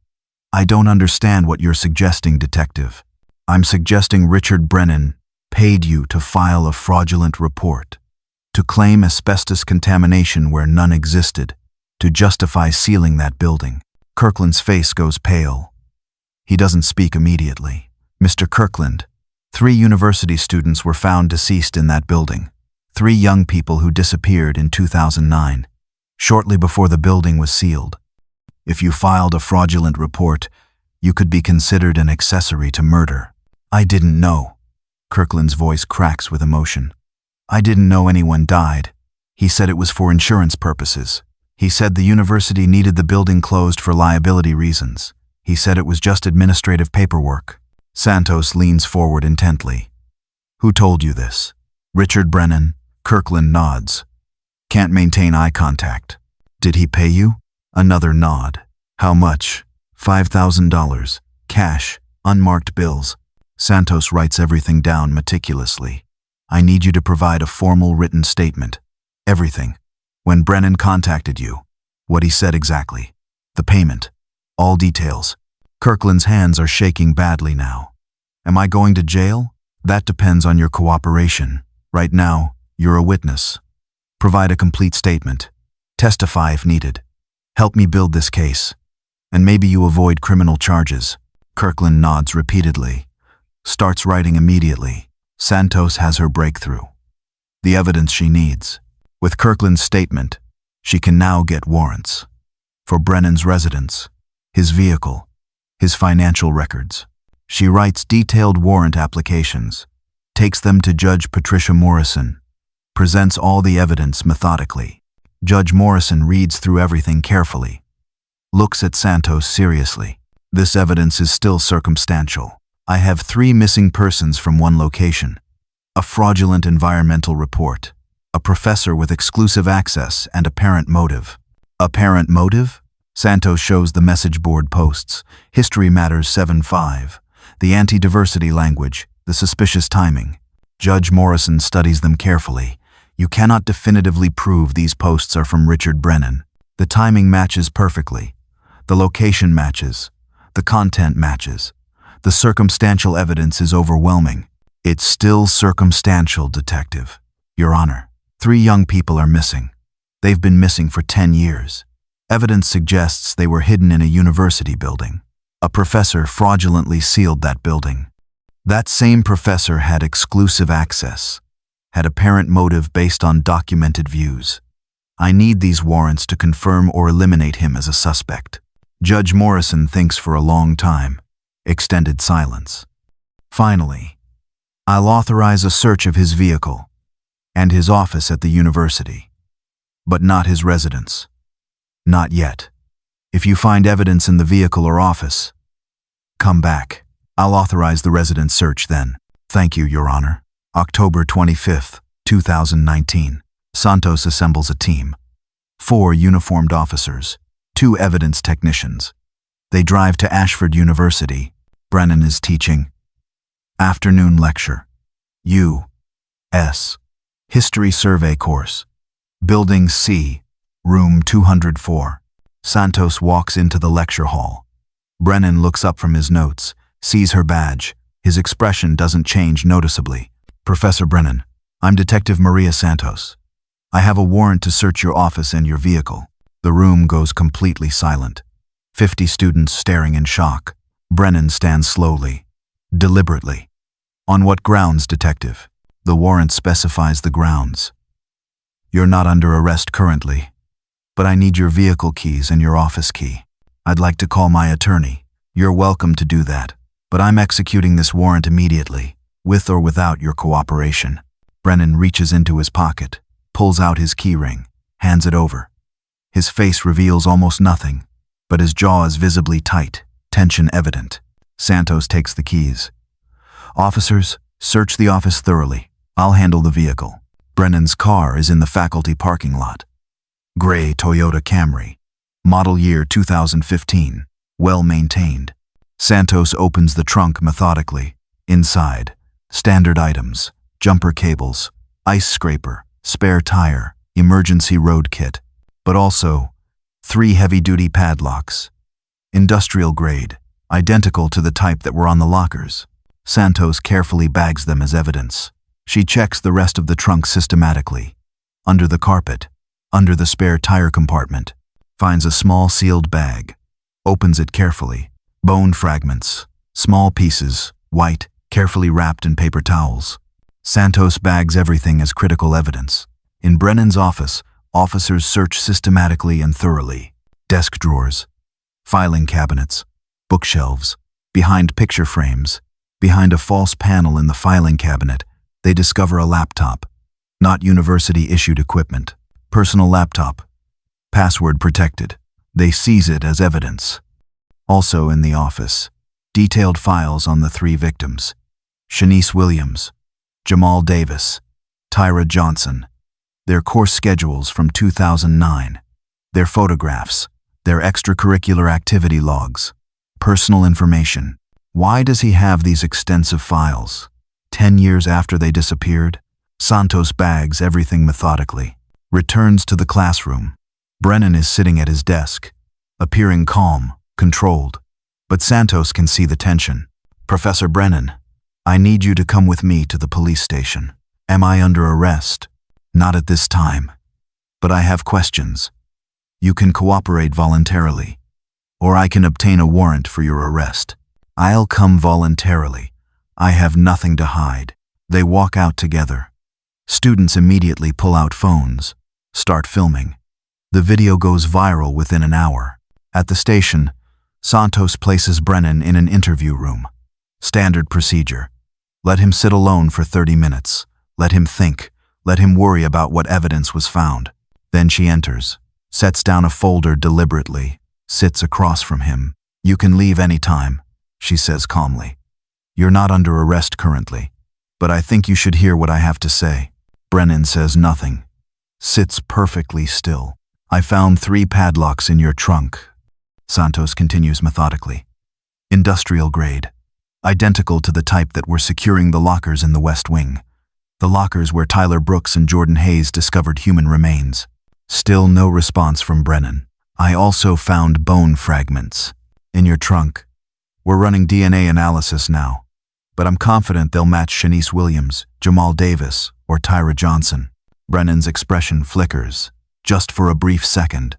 A: I don't understand what you're suggesting, Detective. I'm suggesting Richard Brennan paid you to file a fraudulent report, to claim asbestos contamination where none existed, to justify sealing that building. Kirkland's face goes pale. He doesn't speak immediately. Mr. Kirkland, 3 university students were found deceased in that building. 3 young people who disappeared in 2009, shortly before the building was sealed. If you filed a fraudulent report, you could be considered an accessory to murder. I didn't know. Kirkland's voice cracks with emotion. I didn't know anyone died. He said it was for insurance purposes. He said the university needed the building closed for liability reasons. He said it was just administrative paperwork. Santos leans forward intently. Who told you this? Richard Brennan. Kirkland nods. Can't maintain eye contact. Did he pay you? Another nod. How much? $5,000. Cash. Unmarked bills. Santos writes everything down meticulously. I need you to provide a formal written statement. Everything. When Brennan contacted you. What he said exactly. The payment. All details. Kirkland's hands are shaking badly now. Am I going to jail? That depends on your cooperation. Right now, you're a witness. Provide a complete statement. Testify if needed. Help me build this case. And maybe you avoid criminal charges. Kirkland nods repeatedly. Starts writing immediately. Santos has her breakthrough. The evidence she needs. With Kirkland's statement, she can now get warrants. For Brennan's residence, his vehicle, his financial records. She writes detailed warrant applications, takes them to Judge Patricia Morrison, presents all the evidence methodically. Judge Morrison reads through everything carefully, looks at Santos seriously. This evidence is still circumstantial. I have 3 missing persons from one location, a fraudulent environmental report, a professor with exclusive access and apparent motive. Apparent motive? Santos shows the message board posts, History Matters 7-5, the anti-diversity language, the suspicious timing. Judge Morrison studies them carefully. You cannot definitively prove these posts are from Richard Brennan. The timing matches perfectly. The location matches. The content matches. The circumstantial evidence is overwhelming. It's still circumstantial, Detective. Your Honor, 3 young people are missing. They've been missing for 10 years. Evidence suggests they were hidden in a university building. A professor fraudulently sealed that building. That same professor had exclusive access, had apparent motive based on documented views. I need these warrants to confirm or eliminate him as a suspect. Judge Morrison thinks for a long time. Extended silence. Finally, I'll authorize a search of his vehicle and his office at the university, but not his residence. Not yet. If you find evidence in the vehicle or office, come back. I'll authorize the residence search then. Thank you, Your Honor. October 25th, 2019. Santos assembles a team. 4 uniformed officers, 2 evidence technicians. They drive to Ashford University. Brennan is teaching. Afternoon lecture. U.S. History Survey Course. Building C, Room 204. Santos walks into the lecture hall. Brennan looks up from his notes, sees her badge. His expression doesn't change noticeably. Professor Brennan, I'm Detective Maria Santos. I have a warrant to search your office and your vehicle. The room goes completely silent. 50 students staring in shock. Brennan stands slowly, deliberately. On what grounds, Detective? The warrant specifies the grounds. You're not under arrest currently, but I need your vehicle keys and your office key. I'd like to call my attorney. You're welcome to do that, but I'm executing this warrant immediately, with or without your cooperation. Brennan reaches into his pocket, pulls out his key ring, hands it over. His face reveals almost nothing, but his jaw is visibly tight, tension evident. Santos takes the keys. Officers, search the office thoroughly. I'll handle the vehicle. Brennan's car is in the faculty parking lot. Gray Toyota Camry. Model year 2015. Well maintained. Santos opens the trunk methodically. Inside, standard items, jumper cables, ice scraper, spare tire, emergency road kit, but also 3 heavy-duty padlocks. Industrial grade, identical to the type that were on the lockers. Santos carefully bags them as evidence. She checks the rest of the trunk systematically. Under the carpet, under the spare tire compartment, finds a small sealed bag. Opens it carefully. Bone fragments, small pieces, white, carefully wrapped in paper towels. Santos bags everything as critical evidence. In Brennan's office, officers search systematically and thoroughly. Desk drawers, filing cabinets, bookshelves, behind picture frames, behind a false panel in the filing cabinet, they discover a laptop. Not university-issued equipment. Personal laptop. Password protected. They seize it as evidence. Also in the office, detailed files on the 3 victims. Shanice Williams, Jamal Davis, Tyra Johnson. Their course schedules from 2009. Their photographs. Their extracurricular activity logs. Personal information. Why does he have these extensive files? 10 years after they disappeared? Santos bags everything methodically. Returns to the classroom. Brennan is sitting at his desk, appearing calm, controlled. But Santos can see the tension. "Professor Brennan, I need you to come with me to the police station. Am I under arrest?" "Not at this time. But I have questions. You can cooperate voluntarily, or I can obtain a warrant for your arrest." "I'll come voluntarily. I have nothing to hide." They walk out together. Students immediately pull out phones, start filming. The video goes viral within an hour. At the station, Santos places Brennan in an interview room. Standard procedure. Let him sit alone for 30 minutes. Let him think. Let him worry about what evidence was found. Then she enters, sets down a folder deliberately, sits across from him. "You can leave any time," she says calmly. "You're not under arrest currently, but I think you should hear what I have to say." Brennan says nothing, sits perfectly still. "I found 3 padlocks in your trunk," Santos continues methodically. "Industrial grade, identical to the type that were securing the lockers in the West Wing. The lockers where Tyler Brooks and Jordan Hayes discovered human remains." Still no response from Brennan. "I also found bone fragments in your trunk. We're running DNA analysis now, but I'm confident they'll match Shanice Williams, Jamal Davis, or Tyra Johnson." Brennan's expression flickers, just for a brief second,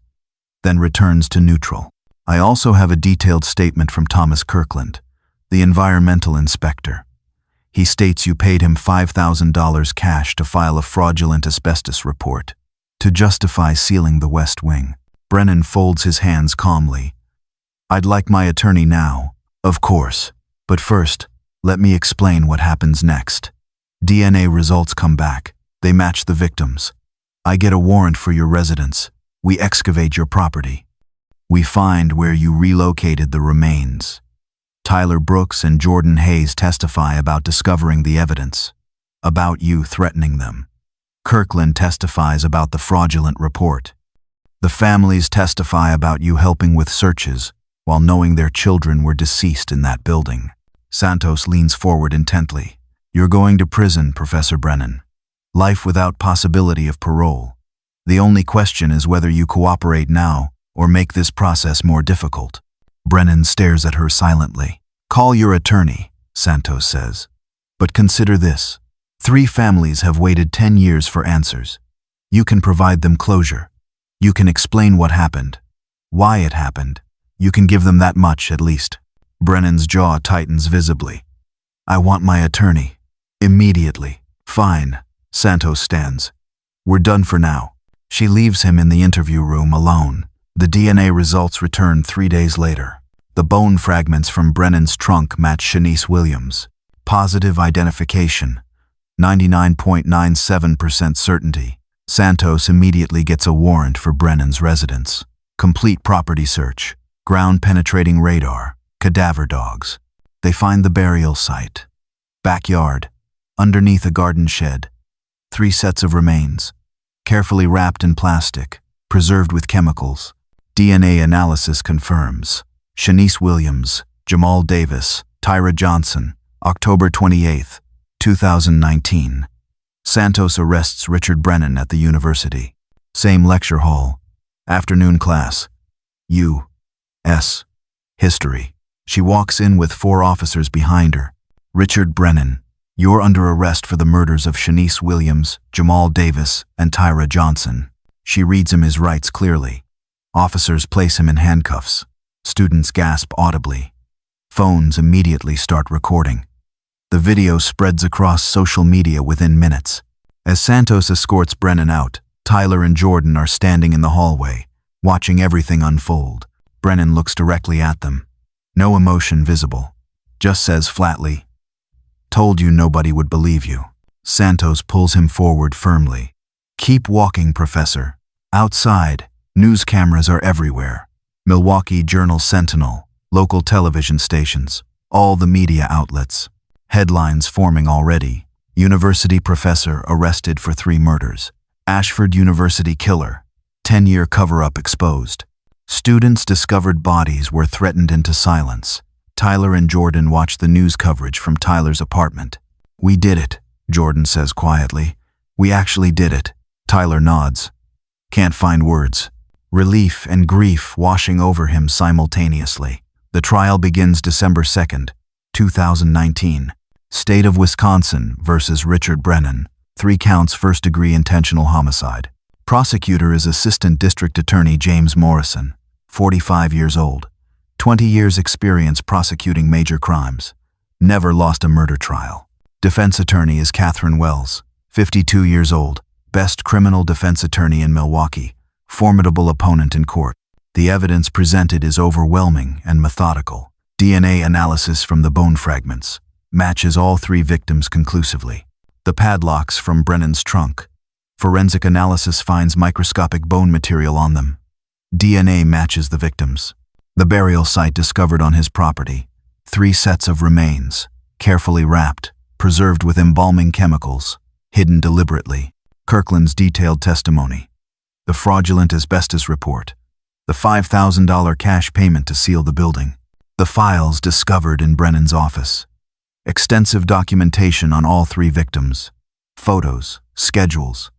A: then returns to neutral. "I also have a detailed statement from Thomas Kirkland, the environmental inspector. He states you paid him $5,000 cash to file a fraudulent asbestos report, to justify sealing the West Wing." Brennan folds his hands calmly. "I'd like my attorney now." "Of course, but first, let me explain what happens next. DNA results come back. They match the victims. I get a warrant for your residence. We excavate your property. We find where you relocated the remains. Tyler Brooks and Jordan Hayes testify about discovering the evidence, about you threatening them. Kirkland testifies about the fraudulent report. The families testify about you helping with searches while knowing their children were deceased in that building." Santos leans forward intently. "You're going to prison, Professor Brennan. Life without possibility of parole. The only question is whether you cooperate now or make this process more difficult." Brennan stares at her silently. "Call your attorney," Santos says. "But consider this. 3 families have waited 10 years for answers. You can provide them closure. You can explain what happened, why it happened. You can give them that much, at least." Brennan's jaw tightens visibly. "I want my attorney. Immediately." "Fine." Santos stands. "We're done for now." She leaves him in the interview room alone. The DNA results return 3 days later. The bone fragments from Brennan's trunk match Shanice Williams. Positive identification. 99.97% certainty. Santos immediately gets a warrant for Brennan's residence. Complete property search. Ground-penetrating radar. Cadaver dogs. They find the burial site. Backyard. Underneath a garden shed. 3 sets of remains, carefully wrapped in plastic, preserved with chemicals. DNA analysis confirms. Shanice Williams, Jamal Davis, Tyra Johnson, October 28, 2019. Santos arrests Richard Brennan at the university. Same lecture hall. Afternoon class. U.S. History. She walks in with 4 officers behind her. Richard Brennan, you're under arrest for the murders of Shanice Williams, Jamal Davis, and Tyra Johnson. She reads him his rights clearly. Officers place him in handcuffs. Students gasp audibly. Phones immediately start recording. The video spreads across social media within minutes. As Santos escorts Brennan out, Tyler and Jordan are standing in the hallway, watching everything unfold. Brennan looks directly at them. No emotion visible. Just says flatly, "Told you nobody would believe you." Santos pulls him forward firmly. "Keep walking, Professor." Outside, news cameras are everywhere. Milwaukee Journal-Sentinel, local television stations, all the media outlets. Headlines forming already. University professor arrested for 3 murders. Ashford University killer. 10-year cover-up exposed. Students discovered bodies were threatened into silence. Tyler and Jordan watch the news coverage from Tyler's apartment. "We did it," Jordan says quietly. "We actually did it." Tyler nods. Can't find words. Relief and grief washing over him simultaneously. The trial begins December 2nd, 2019. State of Wisconsin versus Richard Brennan. 3 counts first-degree intentional homicide. Prosecutor is Assistant District Attorney James Morrison, 45 years old. 20 years experience prosecuting major crimes. Never lost a murder trial. Defense attorney is Catherine Wells, 52 years old. Best criminal defense attorney in Milwaukee. Formidable opponent in court. The evidence presented is overwhelming and methodical. DNA analysis from the bone fragments matches all 3 victims conclusively. The padlocks from Brennan's trunk. Forensic analysis finds microscopic bone material on them. DNA matches the victims. The burial site discovered on his property. 3 sets of remains, carefully wrapped, preserved with embalming chemicals, hidden deliberately. Kirkland's detailed testimony. The fraudulent asbestos report. The $5,000 cash payment to seal the building. The files discovered in Brennan's office. Extensive documentation on all 3 victims. Photos, schedules,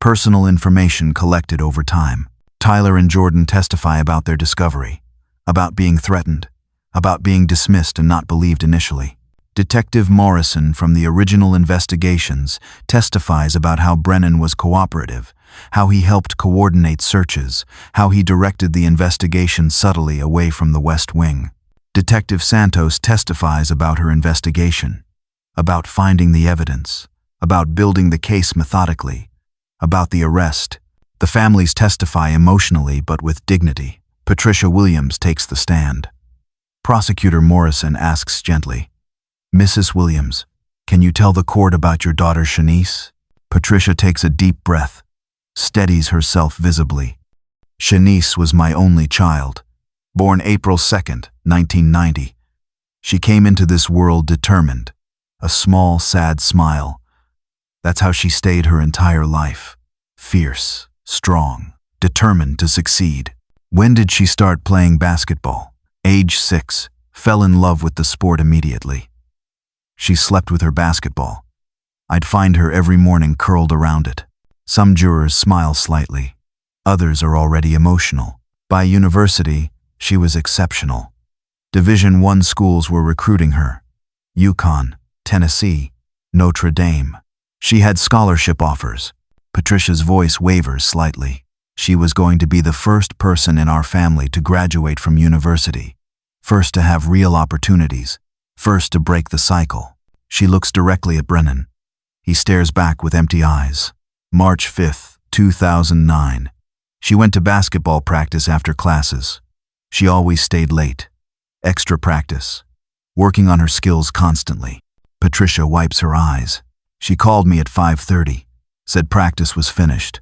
A: personal information collected over time. Tyler and Jordan testify about their discovery, about being threatened, about being dismissed and not believed initially. Detective Morrison from the original investigations testifies about how Brennan was cooperative, how he helped coordinate searches, how he directed the investigation subtly away from the West Wing. Detective Santos testifies about her investigation, about finding the evidence, about building the case methodically, about the arrest. The families testify emotionally but with dignity. Patricia Williams takes the stand. Prosecutor Morrison asks gently, "Mrs. Williams, can you tell the court about your daughter Shanice?" Patricia takes a deep breath, steadies herself visibly. "Shanice was my only child, born April 2nd, 1990. She came into this world determined, a small, sad smile. That's how she stayed her entire life. Fierce, strong, determined to succeed." "When did she start playing basketball?" "Age 6, fell in love with the sport immediately. She slept with her basketball. I'd find her every morning curled around it." Some jurors smile slightly. Others are already emotional. By university, she was exceptional. Division I schools were recruiting her. UConn, Tennessee, Notre Dame. She had scholarship offers. Patricia's voice wavers slightly. She was going to be the first person in our family to graduate from university, first to have real opportunities, first to break the cycle. She looks directly at Brennan. He stares back with empty eyes. March 5th, 2009. She went to basketball practice after classes. She always stayed late. Extra practice. Working on her skills constantly. Patricia wipes her eyes. She called me at 5:30. Said practice was finished.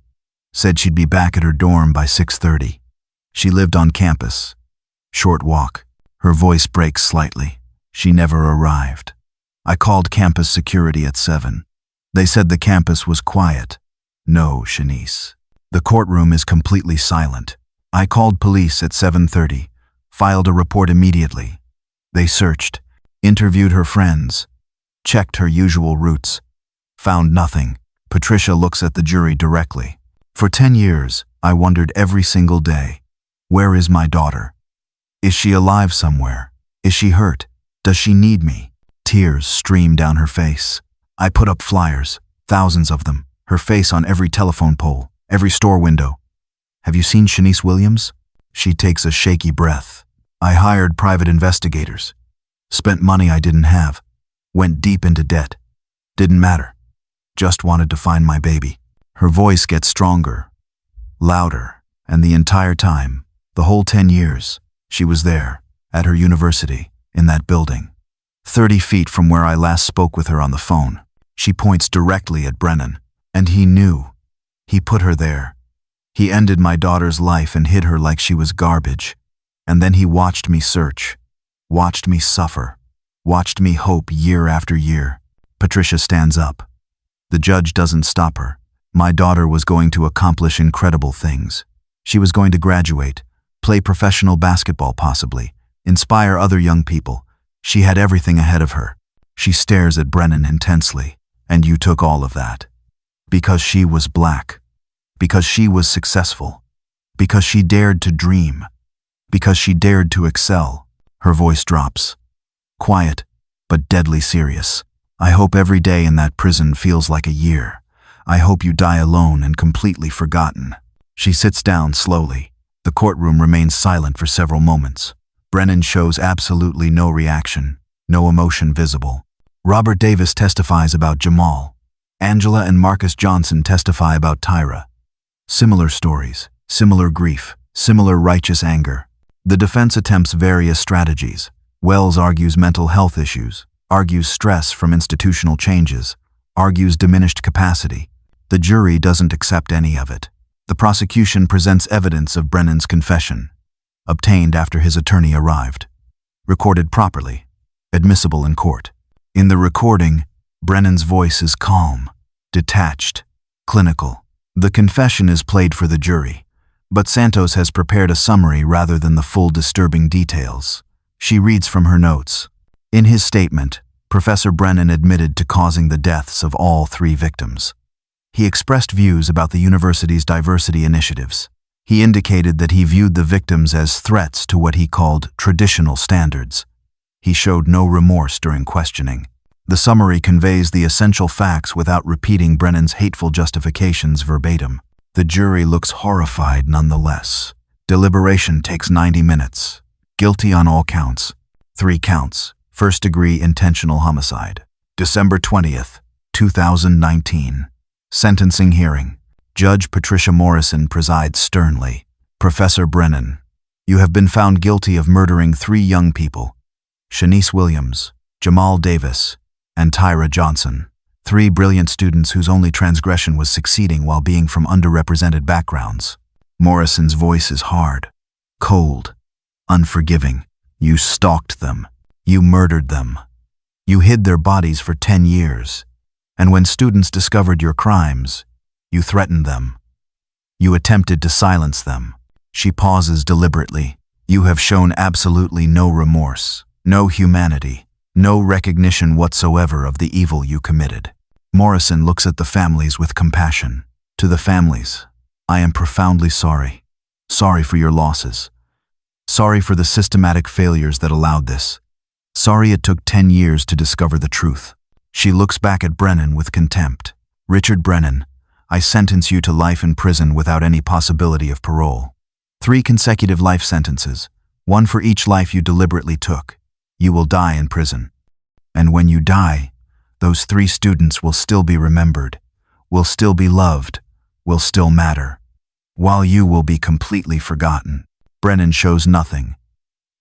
A: Said she'd be back at her dorm by 6:30. She lived on campus. Short walk. Her voice breaks slightly. She never arrived. I called campus security at 7. They said the campus was quiet. No, Shanice. The courtroom is completely silent. I called police at 7:30, filed a report immediately. They searched, interviewed her friends, checked her usual routes, found nothing. Patricia looks at the jury directly. For 10 years, I wondered every single day, where is my daughter? Is she alive somewhere? Is she hurt? Does she need me? Tears streamed down her face. I put up flyers, thousands of them, her face on every telephone pole, every store window. Have you seen Shanice Williams? She takes a shaky breath. I hired private investigators, spent money I didn't have, went deep into debt. Didn't matter. Just wanted to find my baby. Her voice gets stronger, louder, and the entire time, the whole 10 years, she was there, at her university, in that building. 30 feet from where I last spoke with her on the phone. She points directly at Brennan, and he knew. He put her there. He ended my daughter's life and hid her like she was garbage. And then he watched me search, watched me suffer, watched me hope year after year. Patricia stands up. The judge doesn't stop her. My daughter was going to accomplish incredible things. She was going to graduate, play professional basketball possibly, inspire other young people. She had everything ahead of her. She stares at Brennan intensely. And you took all of that. Because she was black. Because she was successful. Because she dared to dream. Because she dared to excel. Her voice drops. Quiet, but deadly serious. I hope every day in that prison feels like a year. I hope you die alone and completely forgotten. She sits down slowly. The courtroom remains silent for several moments. Brennan shows absolutely no reaction, no emotion visible. Robert Davis testifies about Jamal. Angela and Marcus Johnson testify about Tyra. Similar stories, similar grief, similar righteous anger. The defense attempts various strategies. Wells argues mental health issues, argues stress from institutional changes, argues diminished capacity. The jury doesn't accept any of it. The prosecution presents evidence of Brennan's confession, obtained after his attorney arrived, recorded properly, admissible in court. In the recording, Brennan's voice is calm, detached, clinical. The confession is played for the jury, but Santos has prepared a summary rather than the full disturbing details. She reads from her notes. In his statement, Professor Brennan admitted to causing the deaths of all 3 victims. He expressed views about the university's diversity initiatives. He indicated that he viewed the victims as threats to what he called traditional standards. He showed no remorse during questioning. The summary conveys the essential facts without repeating Brennan's hateful justifications verbatim. The jury looks horrified nonetheless. Deliberation takes 90 minutes. Guilty on all counts. 3 counts. First-degree intentional homicide. December 20th, 2019. Sentencing hearing. Judge Patricia Morrison presides sternly. Professor Brennan, you have been found guilty of murdering 3 young people. Shanice Williams, Jamal Davis, and Tyra Johnson. 3 brilliant students whose only transgression was succeeding while being from underrepresented backgrounds. Morrison's voice is hard, cold, unforgiving. You stalked them. You murdered them. You hid their bodies for 10 years. And when students discovered your crimes, you threatened them. You attempted to silence them. She pauses deliberately. You have shown absolutely no remorse, no humanity, no recognition whatsoever of the evil you committed. Morrison looks at the families with compassion. To the families, I am profoundly sorry. Sorry for your losses. Sorry for the systematic failures that allowed this. Sorry it took 10 years to discover the truth. She looks back at Brennan with contempt. Richard Brennan, I sentence you to life in prison without any possibility of parole. 3 consecutive life sentences, 1 for each life you deliberately took. You will die in prison. And when you die, those 3 students will still be remembered, will still be loved, will still matter, while you will be completely forgotten. Brennan shows nothing,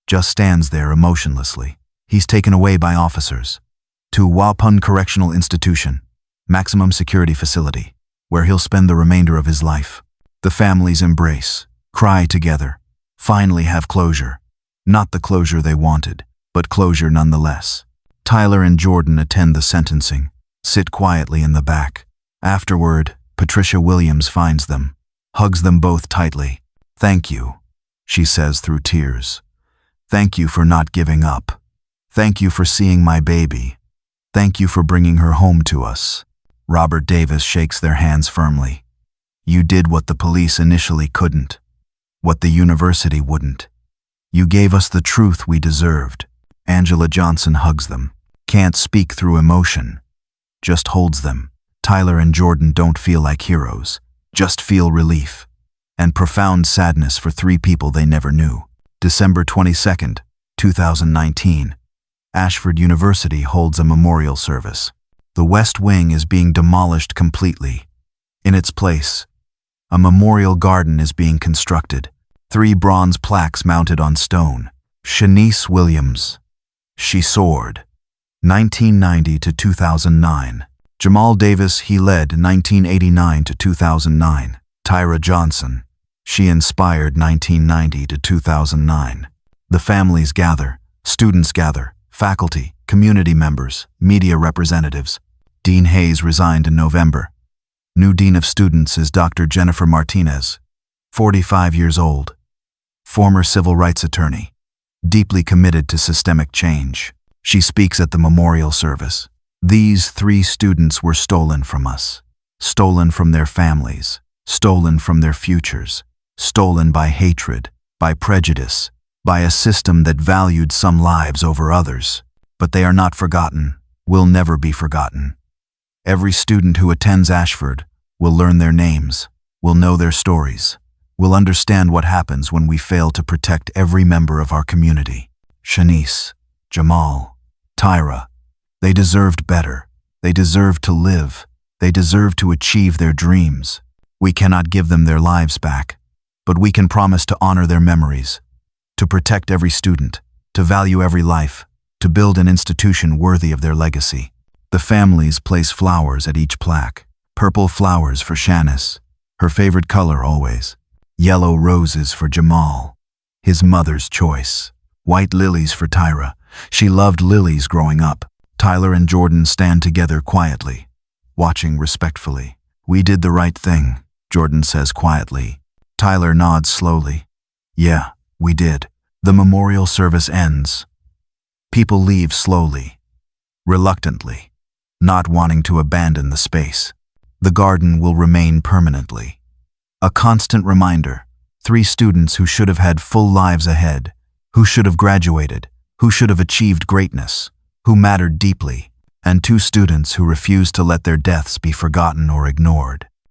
A: just stands there emotionlessly. He's taken away by officers to Waupun Correctional Institution, maximum security facility, where he'll spend the remainder of his life. The families embrace, cry together, finally have closure. Not the closure they wanted, but closure nonetheless. Tyler and Jordan attend the sentencing. sit quietly in the back. Afterward, Patricia Williams finds them, hugs them both tightly. "Thank you," she says through tears. "Thank you for not giving up. Thank you for seeing my baby. Thank you for bringing her home to us." Robert Davis shakes their hands firmly. "You did what the police initially couldn't, what the university wouldn't. You gave us the truth we deserved." Angela Johnson hugs them, can't speak through emotion, just holds them. Tyler and Jordan don't feel like heroes, just feel relief and profound sadness for three people they never knew. December 22nd, 2019. Ashford University holds a memorial service. The West Wing is being demolished completely. In its place, a memorial garden is being constructed. 3 bronze plaques mounted on stone. Shanice Williams. She soared. 1990 to 2009. Jamal Davis, he led 1989 to 2009. Tyra Johnson. She inspired 1990 to 2009. The families gather, students gather, faculty, community members, media representatives. Dean Hayes resigned in November. New Dean of Students is Dr. Jennifer Martinez, 45 years old, former civil rights attorney, deeply committed to systemic change. She speaks at the memorial service. "These 3 students were stolen from us, stolen from their families, stolen from their futures, stolen by hatred, by prejudice, by a system that valued some lives over others. But they are not forgotten, will never be forgotten. Every student who attends Ashford will learn their names, will know their stories, will understand what happens when we fail to protect every member of our community." Shanice, Jamal, Tyra, they deserved better. They deserved to live. They deserve to achieve their dreams. We cannot give them their lives back, but we can promise to honor their memories, to protect every student, to value every life, to build an institution worthy of their legacy. The families place flowers at each plaque. Purple flowers for Shanice, her favorite color always. Yellow roses for Jamal, his mother's choice. White lilies for Tyra. She loved lilies growing up. Tyler and Jordan stand together quietly, watching respectfully. "We did the right thing," Jordan says quietly. Tyler nods slowly. "Yeah, we did." The memorial service ends. People leave slowly, reluctantly, not wanting to abandon the space. The garden will remain permanently. A constant reminder, 3 students who should have had full lives ahead, who should have graduated, who should have achieved greatness, who mattered deeply, and 2 students who refused to let their deaths be forgotten or ignored.